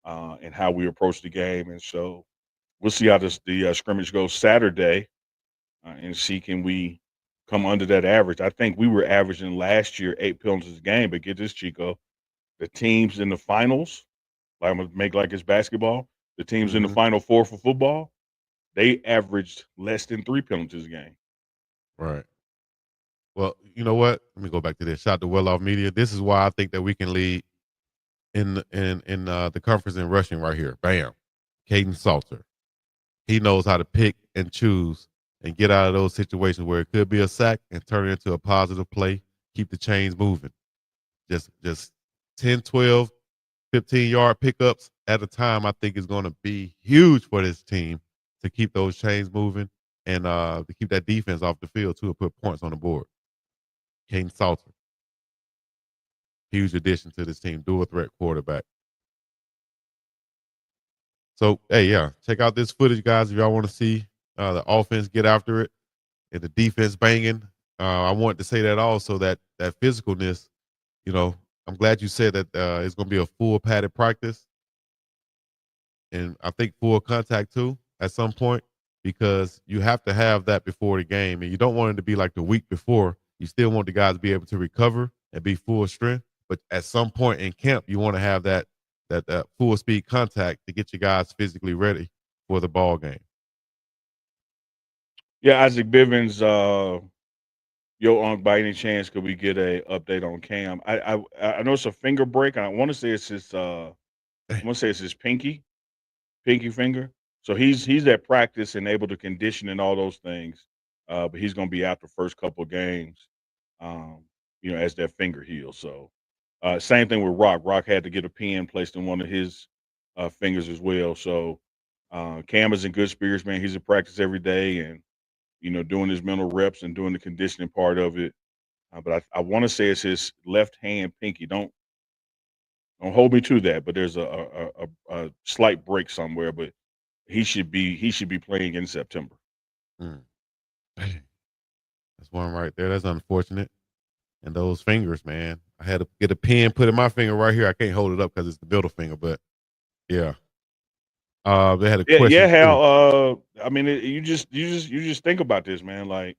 and how we approach the game. And so we'll see how the scrimmage goes Saturday, and see can we come under that average. I think we were averaging last year 8 penalties a game, but get this, Chico, the teams in the finals, like I'm gonna make like it's basketball, the teams in the Mm-hmm. Final Four for football, they averaged less than 3 penalties a game. Right. Well, you know what? Let me go back to this. Shout out to Well Off Media. This is why I think that we can lead in the conference in rushing right here. Bam. Caden Salter. He knows how to pick and choose and get out of those situations where it could be a sack and turn it into a positive play. Keep the chains moving. Just 10, 12, 15-yard pickups at a time, I think is going to be huge for this team to keep those chains moving and to keep that defense off the field too and put points on the board. Caden Salter, huge addition to this team, dual threat quarterback. So, hey, yeah, check out this footage, guys, if y'all want to see the offense get after it and the defense banging. I want to say that also that physicalness, I'm glad you said that it's going to be a full padded practice. And I think full contact too at some point, because you have to have that before the game. And you don't want it to be like the week before. You still want the guys to be able to recover and be full strength. But at some point in camp, you want to have that full speed contact to get your guys physically ready for the ball game. Yeah, Isaac Bivens, yo, Unc, by any chance, could we get a update on Cam? I know it's a finger break, and I want to say it's his pinky finger. So he's at practice and able to condition and all those things, but he's going to be out the first couple of games, um, as that finger heals. So same thing with Rock. Rock had to get a pin placed in one of his fingers as well. So Cam is in good spirits, man. He's at practice every day, and doing his mental reps and doing the conditioning part of it. But I want to say it's his left hand pinky. Don't hold me to that, but there's a slight break somewhere. But he should be playing in September. Mm. That's one right there. That's unfortunate. And those fingers, man. I had to get a pin put in my finger right here. I can't hold it up because it's the middle finger, but yeah. They had a Yeah, yeah, question too. Hal. I mean, you just think about this, man. Like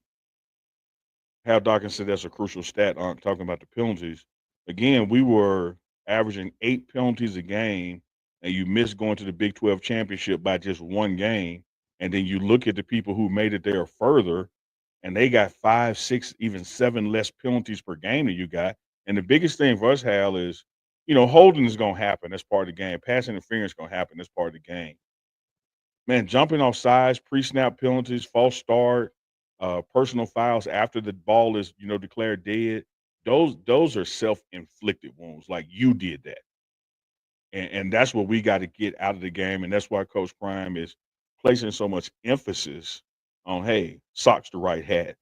Hal Dawkins said, that's a crucial stat. Talking about the penalties. Again, we were averaging 8 penalties a game, and you missed going to the Big 12 championship by just one game. And then you look at the people who made it there further, and they got 5, 6, even 7 less penalties per game than you got. And the biggest thing for us, Hal, is holding is going to happen. That's part of the game. Pass interference is going to happen. That's part of the game. Man, jumping off sides, pre-snap penalties, false start, personal fouls after the ball is, declared dead. Those are self-inflicted wounds. Like you did that. And that's what we got to get out of the game. And that's why Coach Prime is placing so much emphasis on, hey, socks the right hat,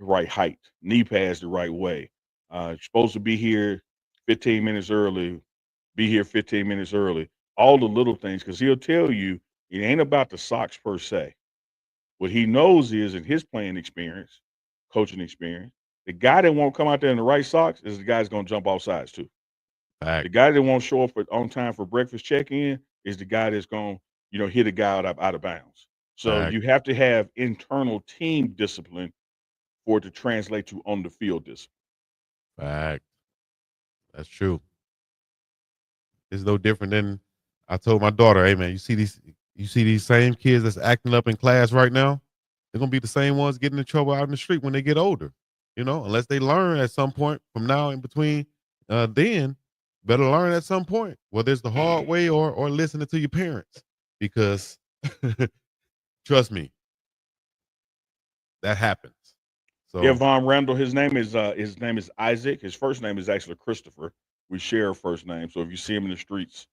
the right height, knee pads the right way. You're supposed to be here 15 minutes early, be here 15 minutes early. All the little things, because he'll tell you it ain't about the socks per se. What he knows is in his playing experience, coaching experience, the guy that won't come out there in the right socks is the guy that's going to jump off sides too. The Fact. guy that won't show up on time for breakfast check-in is the guy that's going to, hit a guy out of bounds. So Fact. you have to have internal team discipline for it to translate to on the field discipline. Fact. That's true. It's no different than I told my daughter, hey man, you see these same kids that's acting up in class right now? they're gonna be the same ones getting in trouble out in the street when they get older. Unless they learn at some point from now in between, then better learn at some point, whether it's the hard way or listening to your parents, because trust me, that happens. Yeah, So Von Randall. His name is Isaac. His first name is actually Christopher. We share a first name, so if you see him in the streets,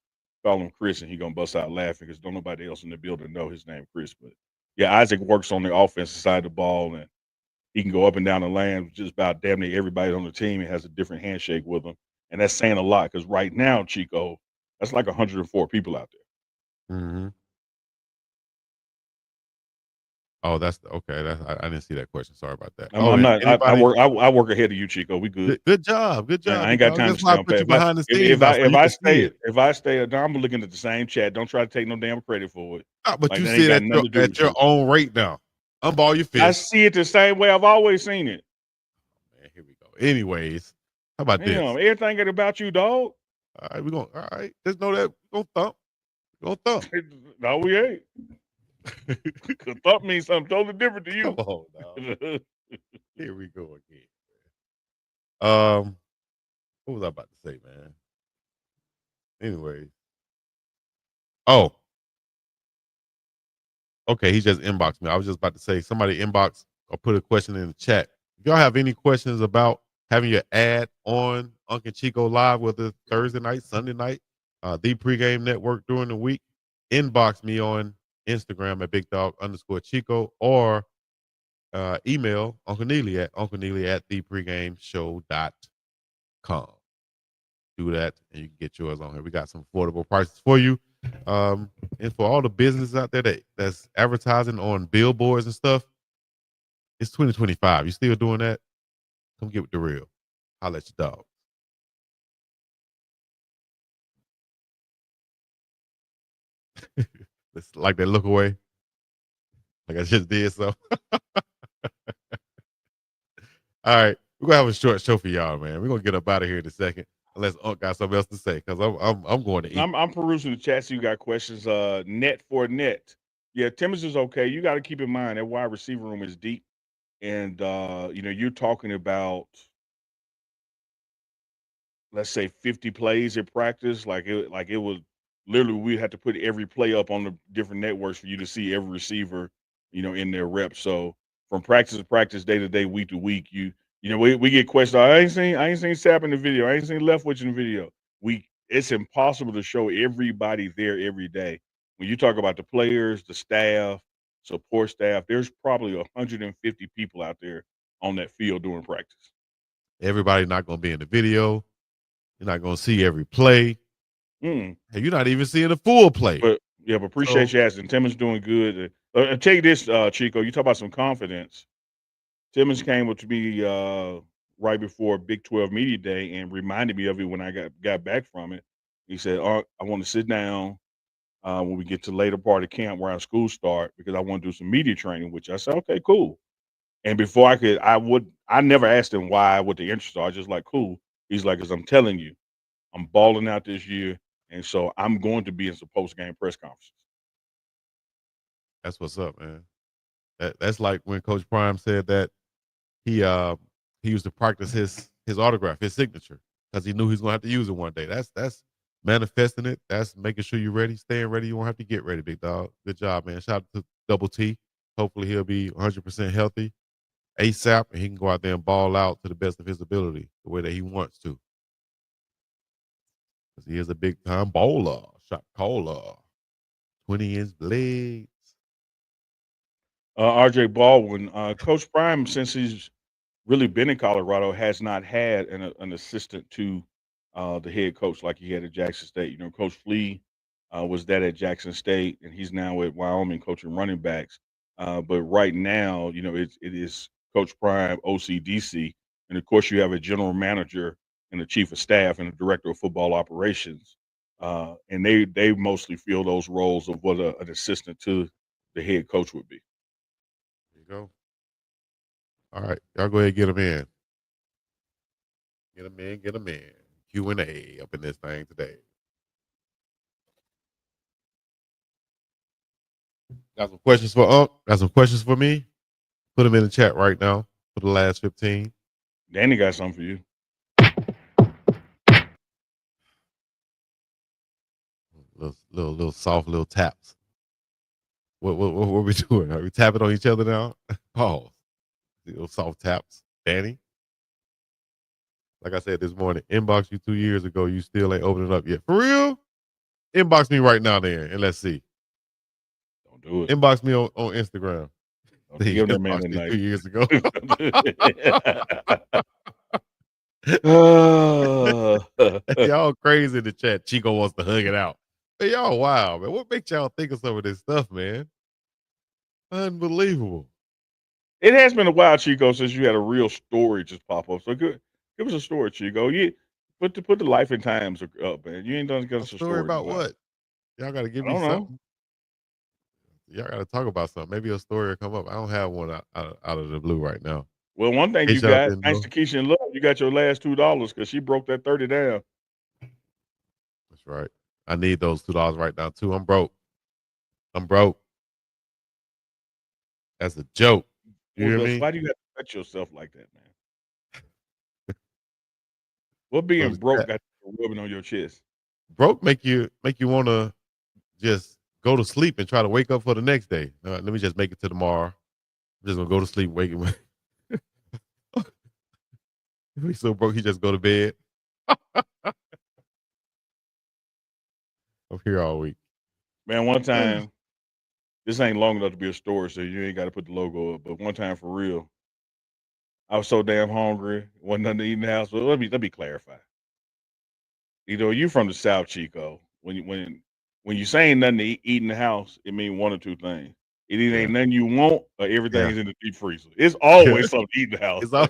call him Chris, and he gonna bust out laughing because don't nobody else in the building know his name Chris. But yeah, Isaac works on the offensive side of the ball, and he can go up and down the lane with just about damn near everybody on the team. And has a different handshake with them, and that's saying a lot because right now, Chico, that's like 104 people out there. mhm. Oh, okay. I didn't see that question. Sorry about that. I'm, Oh, I'm not. I anybody? work. I work ahead of you, Chico. We good. Good job. Good I job, ain't big got dog. time to That's stay why I on put pat. you behind the scenes If now I so if you I can see stay it. if I stay, I'm looking at the same chat. Don't try to take no damn credit for it. But Like you that see ain't it got nothing to do at with your you. own rate now. Unball your I fist. see it the same way I've always seen it. Man, here we go. Anyways, how about Damn, this? everything ain't about you, dog. All right. Just know that we're gonna thump. We're gonna thump. No, we ain't. Cause thump means something totally different to Come you. on now. Here we go again. Um, what was I about to say, man? Anyways. Oh, okay, he just inboxed me. I was just about to say somebody inbox or put a question in the chat. If y'all have any questions about having your ad on Uncle Chico Live, whether it's Thursday night, Sunday night, the pregame network during the week, inbox me on Instagram at bigdog_Chico or email Uncle Neely at thepregameshow.com. Do that and you can get yours on here. We got some affordable prices for you. And for all the businesses out there that's advertising on billboards and stuff, it's 2025. You still doing that? Come get with the real. I'll let you dog. It's like that look away. Like I just did so. All right. We're gonna have a short show for y'all, man. We're gonna get up out of here in a second. Unless Unc got something else to say, because I'm going to eat. I'm perusing the chat. So you got questions. Net for net. Yeah, Timmons is okay. You got to keep in mind that wide receiver room is deep, and you're talking about, let's say, 50 plays at practice. Like it was literally we had to put every play up on the different networks for you to see every receiver, in their reps. So from practice to practice, day to day, week to week, we get questions. I ain't seen Sap in the video. I ain't seen Leftwich in the video. It's impossible to show everybody there every day. When you talk about the players, the staff, support staff, there's probably 150 people out there on that field during practice. Everybody not gonna be in the video. You're not gonna see every play. Mm. Hey, you're not even seeing a full play. But yeah, but appreciate So you asking. Timmons doing good. I'll tell you this, Chico. You talk about some confidence. Timmons came up to me right before Big 12 Media Day and reminded me of it when I got back from it. He said, I want to sit down when we get to later part of camp where our school start because I want to do some media training, which I said, okay, cool. And before I never asked him why, what the interest are. I just like, cool. He's like, because I'm telling you, I'm balling out this year. And so I'm going to be in some post game press conferences. that's what's up, man. That's like when Coach Prime said that he used to practice his autograph, his signature, because he knew he's gonna have to use it one day. That's manifesting it. That's making sure you're ready, staying ready. You won't have to get ready, big dog. Good job, man. Shout out to Double T. Hopefully he'll be 100% healthy ASAP, and he can go out there and ball out to the best of his ability, the way that he wants to. Because he is a big time bowler, shot caller, 20-inch blades. RJ Baldwin, Coach Prime, since he's really been in Colorado, has not had an assistant to the head coach like he had at Jackson State. Coach Flea was that at Jackson State, and he's now at Wyoming coaching running backs. But right now, it is Coach Prime, OCDC, and of course you have a general manager and a chief of staff and a director of football operations, and they mostly fill those roles of what an assistant to the head coach would be. There you go. All right, y'all go ahead and get him in. Get him in. Get him in. Q&A up in this thing today. Got some questions for Unc. Got some questions for me. Put them in the chat right now for the last 15. Danny got something for you. Little soft little taps. What we doing? Are we tapping on each other now? Pause. Little soft taps. Danny. Like I said this morning, inbox you 2 years ago. You still ain't opening up yet. For real? Inbox me right now then, and let's see. Don't do it. Inbox me on Instagram. Don't They give that man inboxed that me knife. 2 years ago. Y'all crazy in the chat. Chico wants to hug it out. Hey, y'all wow, man. What makes y'all think of some of this stuff, man? Unbelievable. It has been a while, Chico, since you had a real story just pop up. So give us a story, Chico. You put the life and times up, man. You ain't done give A us a story story in a about while. what? Y'all got to give I me don't know. something. Y'all got to talk about something. Maybe a story will come up. I don't have one out of the blue right now. Well, one thing In you case y'all got, didn't thanks know. to Keisha and Love, you got your last $2 because she broke that 30 down. That's right. I need those $2 right now too. I'm broke. That's a joke. You Well, hear Gus, me? why do you have to cut yourself like that, man? What So being the broke chat, got rubbing on your chest? broke make you want to just go to sleep and try to wake up for the next day. Let me just make it to tomorrow. I'm just gonna go to sleep, wake him. He's so broke, he just go to bed. I'm here all week. Man, one time, this ain't long enough to be a story, so you ain't got to put the logo up. But one time, for real, I was so damn hungry, wasn't nothing to eat in the house. But let me clarify. You know, you from the South, Chico. When you say ain't nothing to eat in the house, it mean one or two things. It either Yeah, ain't nothing you want or yeah, everything's in the deep freezer. It's yeah. always something to eat in the house. It's all.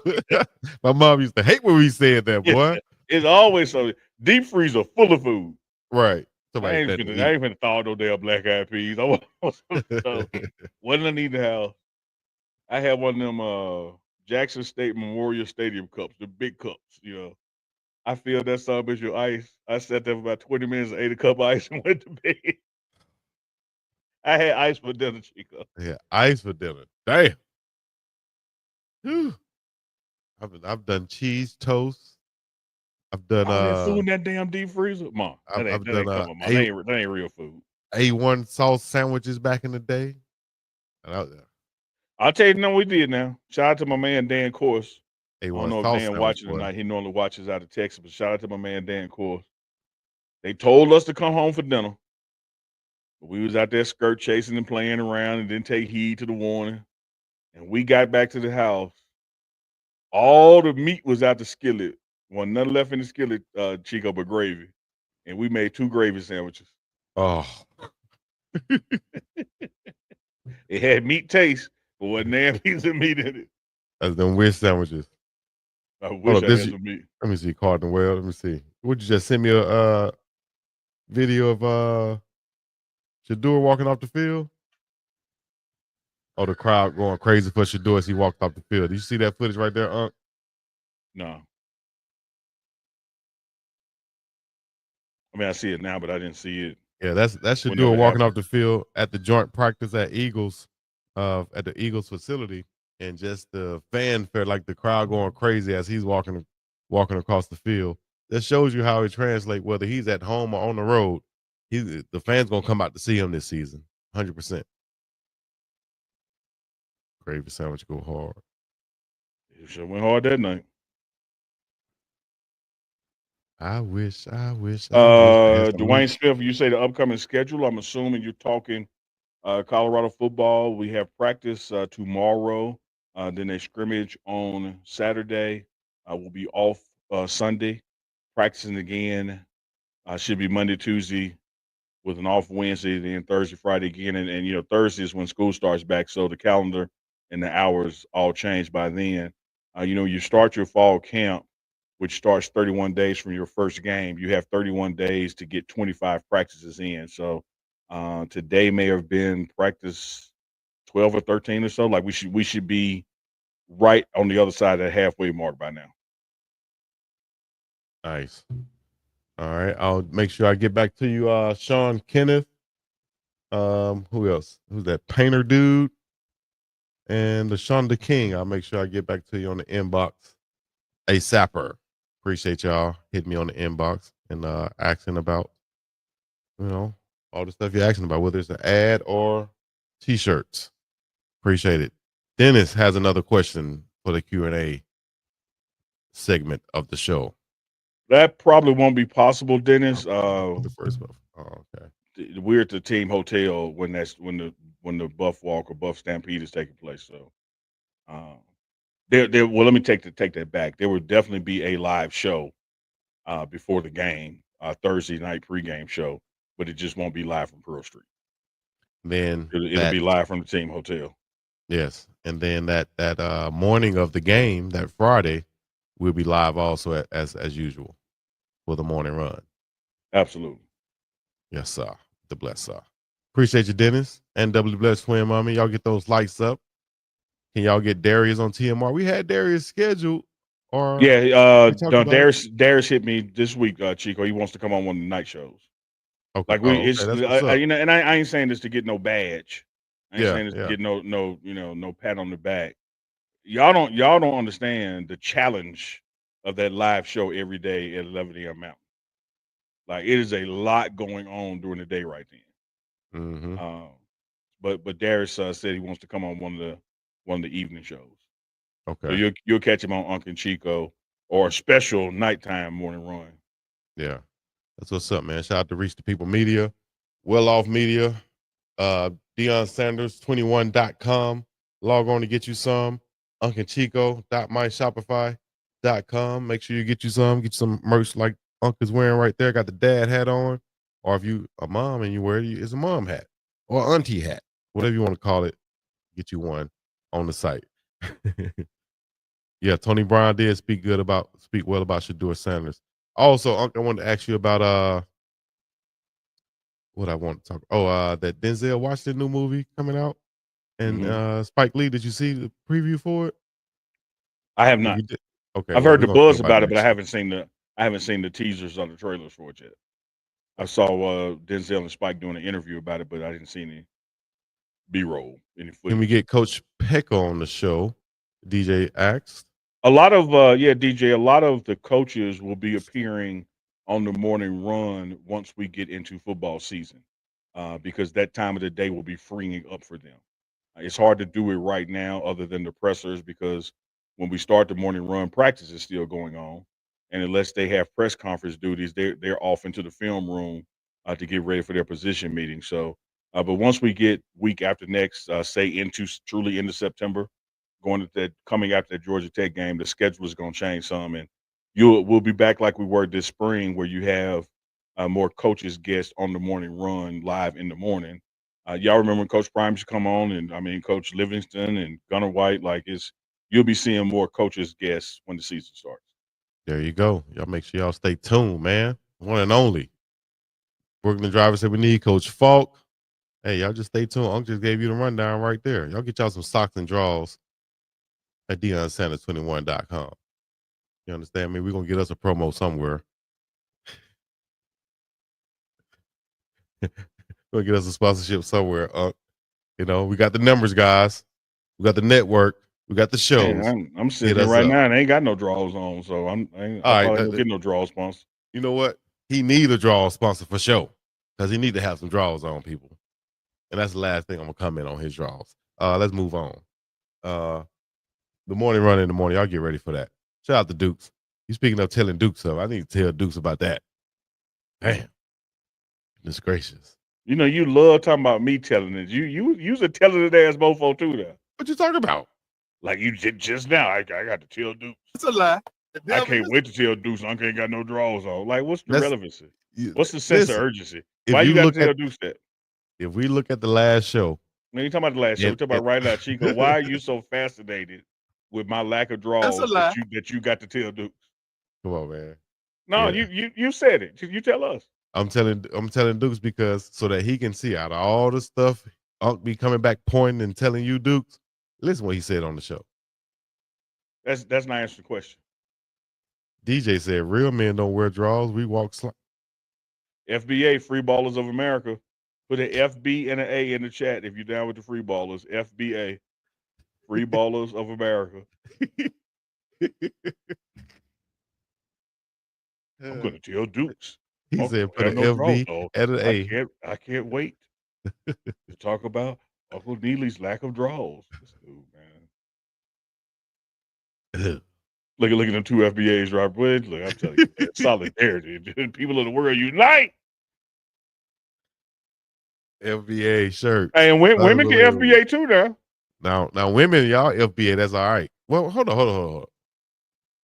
My mom used to hate when we said that, Yeah, boy. it's always something. Deep freezer full of food. Right. I Somebody ain't nothing to finna, I eat. ain't finna thaw no damn black eyed peas. I want some stuff. Wasn't I need the house. I had one of them Jackson State Memorial Stadium cups, the big cups, you know. I filled that son bitch with ice. I sat there for about 20 minutes, ate a cup of ice, and went to bed. I had ice for dinner, Chico. Yeah, ice for dinner. Damn. Whew. I've done cheese toast. I've done All that food in that damn deep freezer, ma. That ain't I've that done ain't coming, ma. That ain't real food. A1 sauce sandwiches back in the day. And I'll tell you, no, we did now. Shout out to my man Dan Course. I don't A1 know if sauce Dan sandwich, watching boy. tonight. He normally watches out of Texas, but shout out to my man Dan Course. They told us to come home for dinner. But we was out there skirt chasing and playing around and didn't take heed to the warning. And we got back to the house. All the meat was out the skillet. Wasn't nothing left in the skillet, Chico, but gravy. And we made 2 gravy sandwiches. Oh, It had meat taste, but wasn't damn piece of meat in it. that's them wish sandwiches. I Hold wish up, I this had some meat. let me see Cardinal Well. Let me see. Would you just send me a video of Shedeur walking off the field? Oh, the crowd going crazy for Shedeur as he walked off the field. Did you see that footage right there, Unc? No. I mean, I see it now, but I didn't see it Yeah, that's Shedeur whenever it walking happened. off the field at the joint practice at at the Eagles facility, and just the fanfare, like the crowd going crazy as he's walking across the field. That shows you how it translates whether he's at home or on the road. The fans gonna come out to see him this season, 100%. Gravy sandwich go hard. It sure went hard that night. I wish I had some Dwayne meat. Smith, you say the upcoming schedule. I'm assuming you're talking Colorado football. We have practice tomorrow. Then a scrimmage on Saturday. We'll be off Sunday. Practicing again. Should be Monday, Tuesday, with an off Wednesday, then Thursday, Friday again. And you know, Thursday is when school starts back. So the calendar and the hours all change by then. You know, you start your fall camp, which starts 31 days from your first game. You have 31 days to get 25 practices in. So today may have been practice 12 or 13 or so. Like we should be right on the other side of the halfway mark by now. Nice. All right, I'll make sure I get back to you, Sean Kenneth. Who else? Who's that painter dude? And the Shonda King, I'll make sure I get back to you on the inbox. A sapper. Appreciate y'all hitting me on the inbox and asking about, all the stuff you're asking about, whether it's an ad or t-shirts. Appreciate it. Dennis has another question for the Q&A segment of the show. That probably won't be possible, Dennis. The first one. Oh, okay. We're at the team hotel when the Buff Walk or Buff Stampede is taking place. So, well, let me take that back. There will definitely be a live show before the game, Thursday night pregame show, but it just won't be live from Pearl Street. Then It'll be live from the team hotel. yes, and then that morning of the game, that Friday, we'll be live also as usual for the morning run. Absolutely. Yes, sir. The bless, sir. Appreciate you, Dennis. And W Bless Twin Mommy. Y'all get those lights up. Can y'all get Darius on TMR? We had Darius scheduled, or Yeah. we talked No, about it. Darius hit me this week, Chico. He wants to come on one of the night shows. Okay. Like Oh, okay. That's what's up. and I ain't saying this to get no badge. I ain't Yeah, saying this to yeah. get no pat on the back. Y'all don't understand the challenge of that live show every day at 11 a.m. Mountain. Like it is a lot going on during the day right then. Mm-hmm. But Darius said he wants to come on one of the evening shows. So Okay. you'll catch him on UNK and CHICO or a special nighttime morning run. Yeah. That's what's up, man. Shout out to Reach the People Media, Well Off Media, Deion Sanders 21.com. Log on to get you some. UncleChico.myshopify.com. Make sure you get some merch like Unc is wearing right there. Got the dad hat on. Or if you a mom and you wear it, it's a mom hat or auntie hat, whatever you want to call it. Get you one on the site. Yeah, Tony Brown did speak well about Shedeur Sanders. Also, Unc, I wanted to ask you about what I want to talk. That Denzel Washington new movie coming out, and Mhm. Spike Lee. Did you see the preview for it? I have If not. you did, okay. I've Well, heard we're the gonna talk buzz about it about it, but next show. I haven't seen the teasers or the trailers for it yet. I saw Denzel and Spike doing an interview about it, but I didn't see any B-roll, any Can we footage. get Coach Peck on the show? DJ asked. A lot of DJ, a lot of the coaches will be appearing on the morning run once we get into football season, because that time of the day will be freeing up for them. It's hard to do it right now, other than the pressers, because when we start the morning run, practice is still going on, and unless they have press conference duties, they're off into the film room to get ready for their position meeting. So, but once we get week after next, say truly into September, coming after that Georgia Tech game, the schedule is going to change some, and we'll be back like we were this spring, where you have more coaches guests on the morning run live in the morning. Y'all remember when Coach Prime used to come on, and I mean Coach Livingston and Gunnar White. You'll be seeing more coaches guests when the season starts. There you go. Y'all make sure y'all stay tuned, man. One and only. Brooklyn Driver said we need Coach Falk. Hey, y'all just stay tuned. Unc just gave you the rundown right there. Y'all get y'all some socks and draws at DeionSanders21.com. You understand me? We're gonna get us a promo somewhere. We're gonna get us a sponsorship somewhere. We got the numbers, guys. We got the network. We got the shows. Man, I'm sitting Hit here us right up. now and ain't got no draws on, so All I right. probably ain't gonna get no draw sponsor. You know what? He need a draw sponsor for sure. Because he need to have some draws on people. And that's the last thing I'm gonna comment on his draws. Let's move on. The morning run in the morning. Y'all get ready for that. Shout out to Dukes. You speaking of telling Dukes stuff. I need to tell Dukes about that. Damn. Goodness gracious. You love talking about me telling it. You's a telling it ass mofo too there. What you talking about? Like you did just now. I got to tell Dukes. It's a lie. I can't wait to tell Dukes Unc ain't got no draws on. Like, what's the That's relevancy? What's the sense of listen. urgency? If Why you you got look to at tell Dukes that? if we look at the last show, Man, you talking about the last show? We and, talking and about right now, Chico. Why are you so fascinated with my lack of draws that you got to tell Dukes? come on, man. No, Yeah. you said it. You tell us. I'm telling Dukes because so that he can see out of all the stuff Unc be coming back pointing and telling you Dukes. Listen what he said on the show. That's not answering the question. DJ said real men don't wear drawers. We walk FBA, Free Ballers of America. Put an FB and an A in the chat if you're down with the Free Ballers. FBA. Free ballers of America. I'm gonna tell Dukes. He Uncle said don't put have an no draws, FB dog. and an A. I can't wait to talk about Uncle Neely's lack of draws. This dude, man. Look at them two FBAs, Robert Wood. Look, I'm telling you, man, solidarity. People in the world unite. FBA shirt. Hey, and women can Unbelievable. FBA too now. Now women, y'all FBA, that's all right. Well, hold on.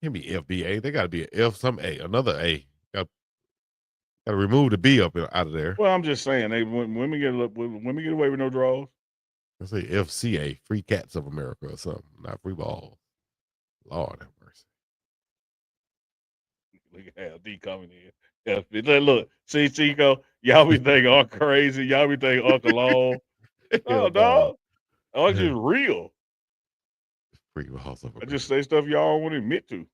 Can't be FBA. They gotta be an F, some A, another A. Gotta remove the B out of there. Well, I'm just saying, women get away with no draws. Let's say FCA, Free Cats of America or something, not free balls. Lord have mercy. Look at LD coming in. Look, see, Chico, y'all be thinking all crazy. Y'all be thinking Uncle Long. No, Hell dog. no. I'm just real. Free balls of I America. just say stuff y'all don't want to admit to.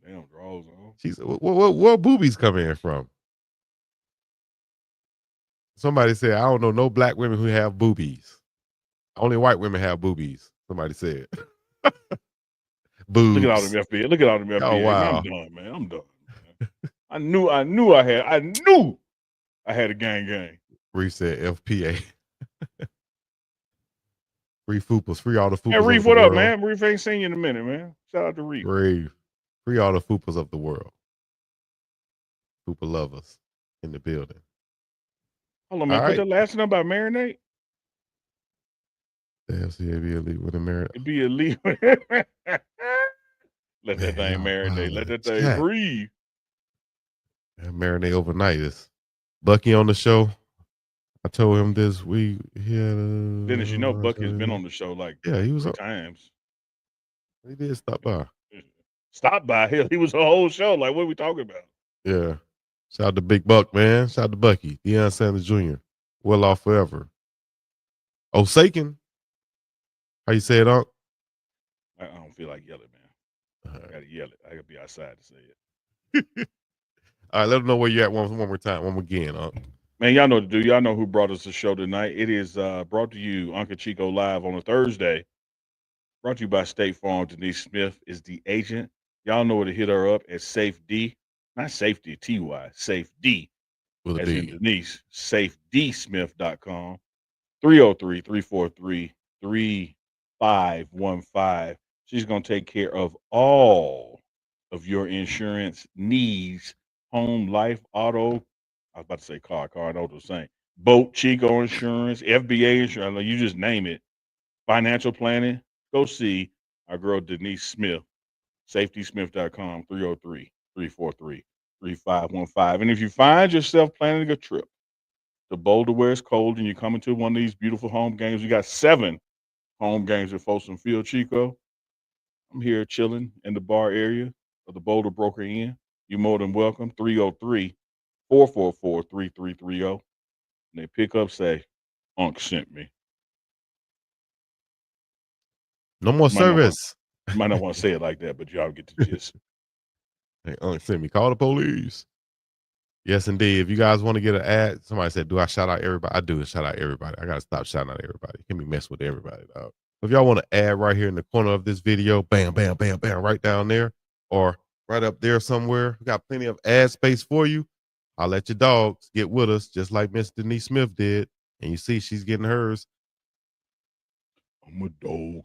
Damn draws on. She's what boobies come in from? Somebody said, I don't know no black women who have boobies. Only white women have boobies. Somebody said. Boobs. Look at all them FBA. Look at all them FBA. Oh Man, wow. I'm done, man. I'm done. Man. I knew I had a gang. Reset FPA. Free fupas. Free all the Hey, fupas Reef, of the what up, world. man? Reef ain't seen you in a minute, man. Shout out to Reef. Free all the fupas of the world. Fupa lovers in the building. Hold on, man. All Put right. that last number about marinate. The FCA be elite with a marinate. It'd be elite. Let that thing marinate. Let that thing breathe. And marinate overnight. Is Bucky on the show? I told him this week. Dennis, you know Bucky's been on the show like he was 3 times. He did stop by. Stop by. He was a whole show. Like, what are we talking about? Yeah. Shout out to Big Buck, man. Shout out to Bucky. Deion Sanders Jr. Well off forever. Osakin. How you say it, Unc? I don't feel like yelling, man. I gotta yell it. I gotta be outside to say it. All right, let them know where you're at one more time. One more again, Unc. Man, y'all know what to do. Y'all know who brought us the show tonight. It is brought to you, Uncle Chico Live on a Thursday. Brought to you by State Farm. Denise Smith is the agent. Y'all know where to hit her up at Safe D. Not Safety, T-Y. Safe D. With a as B. in Denise. SafeDSmith.com. 303-343-3515. She's going to take care of all of your insurance needs. Home, life, auto. I was about to say car, I know the same. Boat, Chico insurance, FBA insurance. You just name it. Financial planning. Go see our girl Denise Smith. SafeDSmith.com. 303-343-3515. And if you find yourself planning a trip to Boulder where it's cold and you're coming to one of these beautiful home games, we got 7 home games at Folsom Field, Chico. I'm here chilling in the bar area of the Boulder Broker Inn. You're more than welcome. 303-444-3330. And they pick up, say, Unc sent me. No more service. You might not want to say it like that, but y'all get the gist. Hey, Unc sent me. Call the police. Yes, indeed. If you guys want to get an ad, somebody said, do I shout out everybody? I do shout out everybody. I got to stop shouting out everybody. Can't be messing with everybody, dog. If y'all want to add right here in the corner of this video, bam, bam, bam, bam, right down there or right up there somewhere, we got plenty of ad space for you. I'll let your dogs get with us just like Miss Denise Smith did. And you see she's getting hers. I'm a dog.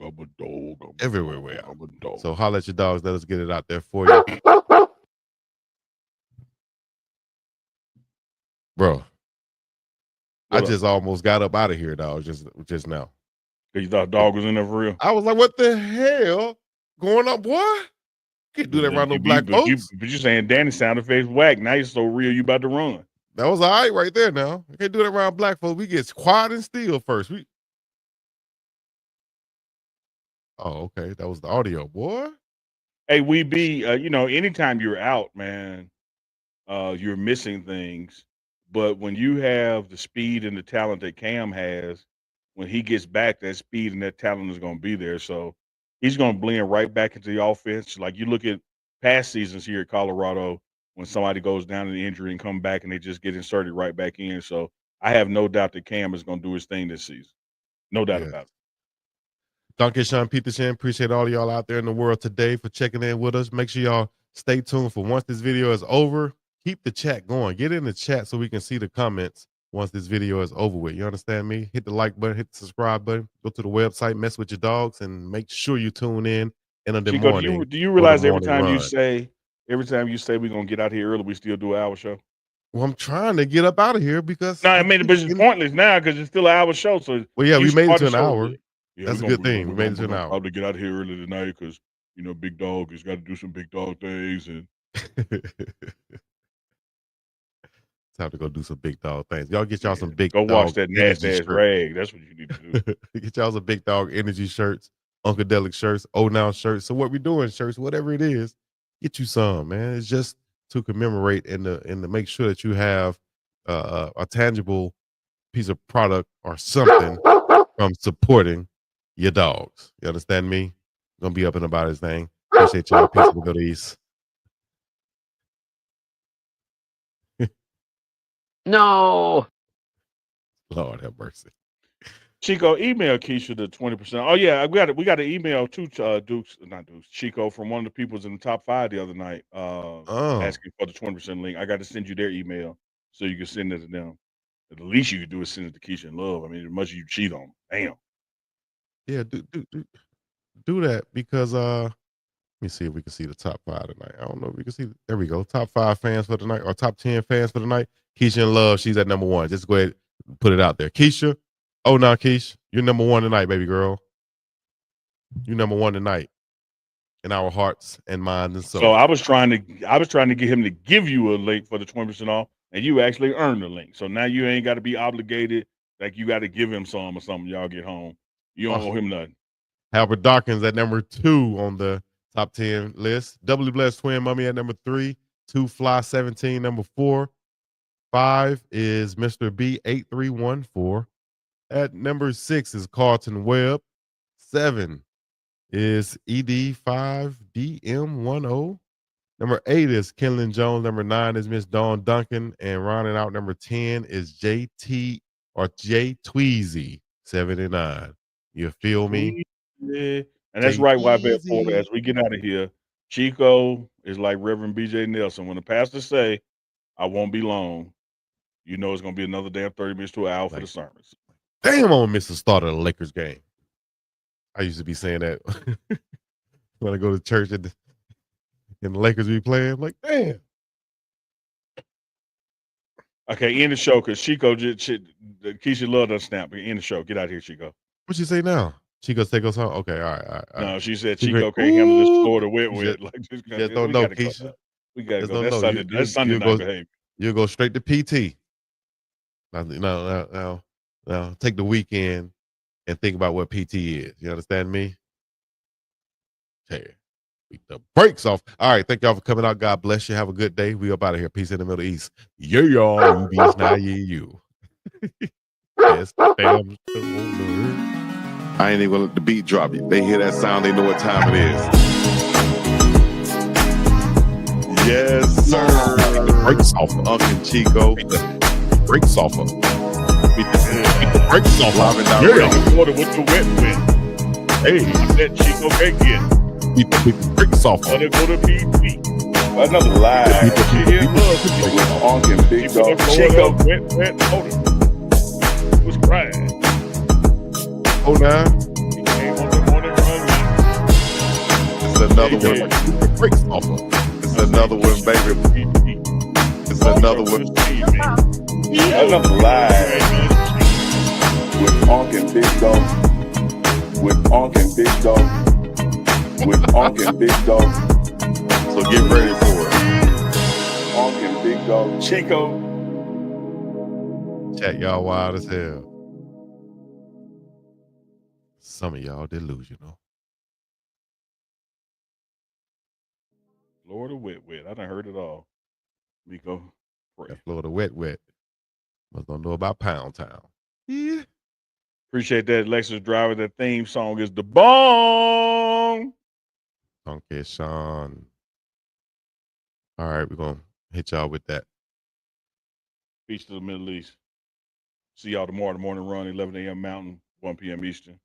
Everywhere. I'm a dog. So holler at your dogs. Let us get it out there for you. Bro, I just almost got up out of here, dog, just now. You thought dog was in there for real? I was like, what the hell going on, boy? Can't do that around no black folks. But you saying Danny sound effects whack. Now you're so real, you about to run. That was all right right there now. I can't do that around black folks. We get quiet and still first. Oh, okay. That was the audio, boy. Hey, anytime you're out, man, you're missing things. But when you have the speed and the talent that Cam has, when he gets back, that speed and that talent is going to be there. So he's going to blend right back into the offense. Like you look at past seasons here at Colorado, when somebody goes down in the injury and come back and they just get inserted right back in. So I have no doubt that Cam is going to do his thing this season. No doubt about it. Donkey Sean Peterson, appreciate all of y'all out there in the world today for checking in with us. Make sure y'all stay tuned for once this video is over. Keep the chat going. Get in the chat so we can see the comments once this video is over with. You understand me? Hit the like button, hit the subscribe button, go to the website, mess with your dogs, and make sure you tune in the Chico, morning do you for the realize morning run. every time you say we're gonna get out here early, we still do an hour show? Well, I'm trying to get up out of here because No, I mean, but it's pointless now because it's still an hour show. So well, yeah, you we made it start to the an show hour. early. Yeah, That's a good thing. We made it to an hour. Probably get out here early tonight because Big Dog has got to do some big dog things and. Time to go do some big dog things. Y'all get y'all some big go dog wash that energy nasty ass shirts. rag. That's what you need to do. Get y'all some big dog energy shirts, Uncadelic shirts, Now shirts. So what we doing shirts, whatever it is, get you some, man. It's just to commemorate and to make sure that you have a tangible piece of product or something from supporting your dogs. You understand me? Gonna be up and about his thing. Appreciate y'all. Peace in the Middle East. No. Lord have mercy. Chico, email Keisha the 20%. Oh yeah, we got an email to Chico from one of the people's in the top 5 the other night, asking for the 20% link. I got to send you their email so you can send it to them. The least you could do is send it to Keisha and Love. I mean, as much as you cheat on them. Damn. Yeah, do that because let me see if we can see the top 5 tonight. I don't know if we can see. There we go. Top 5 fans for the night or top 10 fans for the night. Keisha and Love, she's at number 1. Just go ahead and put it out there. Keisha, now Keisha, you're number 1 tonight, baby girl. You number 1 tonight in our hearts and minds and souls. So I was trying to get him to give you a link for the 20% off, and you actually earned the link. So now you ain't got to be obligated like you got to give him some or something. Y'all get home, you don't owe him nothing. Albert Dawkins at number 2 on the top 10 list. W Bless Twin Mummy at number 3. 2 Fly 17 number 4. 5 is Mr. B8314. At number 6 is Carlton Webb. 7 is ED5DM10. Number 8 is Kenlon Jones. Number 9 is Miss Dawn Duncan. And rounding out number 10 is JT or J Tweezy 79. You feel me? Yeah. And that's right, YBet Porter. As we get out of here, Chico is like Reverend BJ Nelson. When the pastor say, I won't be long, you know it's gonna be another damn 30 minutes to an hour for the sermons. Damn, I'm gonna miss the start of the Lakers game. I used to be saying that when I go to church and the Lakers be playing. I'm like, damn. Okay, end the show because Chico Keisha Love doesn't snap. End the show. Get out of here, Chico. What you say now? Chico's take us home? Okay, all right. No, she said Chico can't handle this Florida wet. Like, just don't know, Keisha. We gotta go. That's Sunday. That's Sunday night behavior. You'll go straight to PT. Now, take the weekend and think about what PT is. You understand me? Hey, beat the brakes off. All right, thank y'all for coming out. God bless you. Have a good day. We up out of here. Peace in the Middle East. Yeah, y'all. You beast now, you. Yes, damn. I ain't even gonna let the beat drop. They hear that sound, they know what time it is. Yes, sir. Beat the brakes off of Uncle Chico. Beat the brakes off of. Beat the brakes off of. Yeah. Water with the wet. Hey, I bet Chico can't get. Beat the brakes off of. Let it go to PT. Another lie. With Uncle and Big Dog. Chico wet motor. He was crying. Oh, now. He came on the morning run. It's another one. Beat the brakes off of. It's another one, baby. It's another one. Another lie. With Uncle and Big Dog. With Uncle and Big Dog. With Uncle and Big Dog. So get ready for it. Uncle and Big Dog. Chico. Chat y'all wild as hell. Some of y'all delusional. Florida wet. I done heard it all. Rico, pray. Florida wet. Must don't know about Pound Town. Yeah. Appreciate that, Lexus driver. That theme song is the bong. Donkey Sean. All right, we're gonna hit y'all with that. Peace to the Middle East. See y'all tomorrow, the morning run, 11 a.m. Mountain, 1 p.m. Eastern.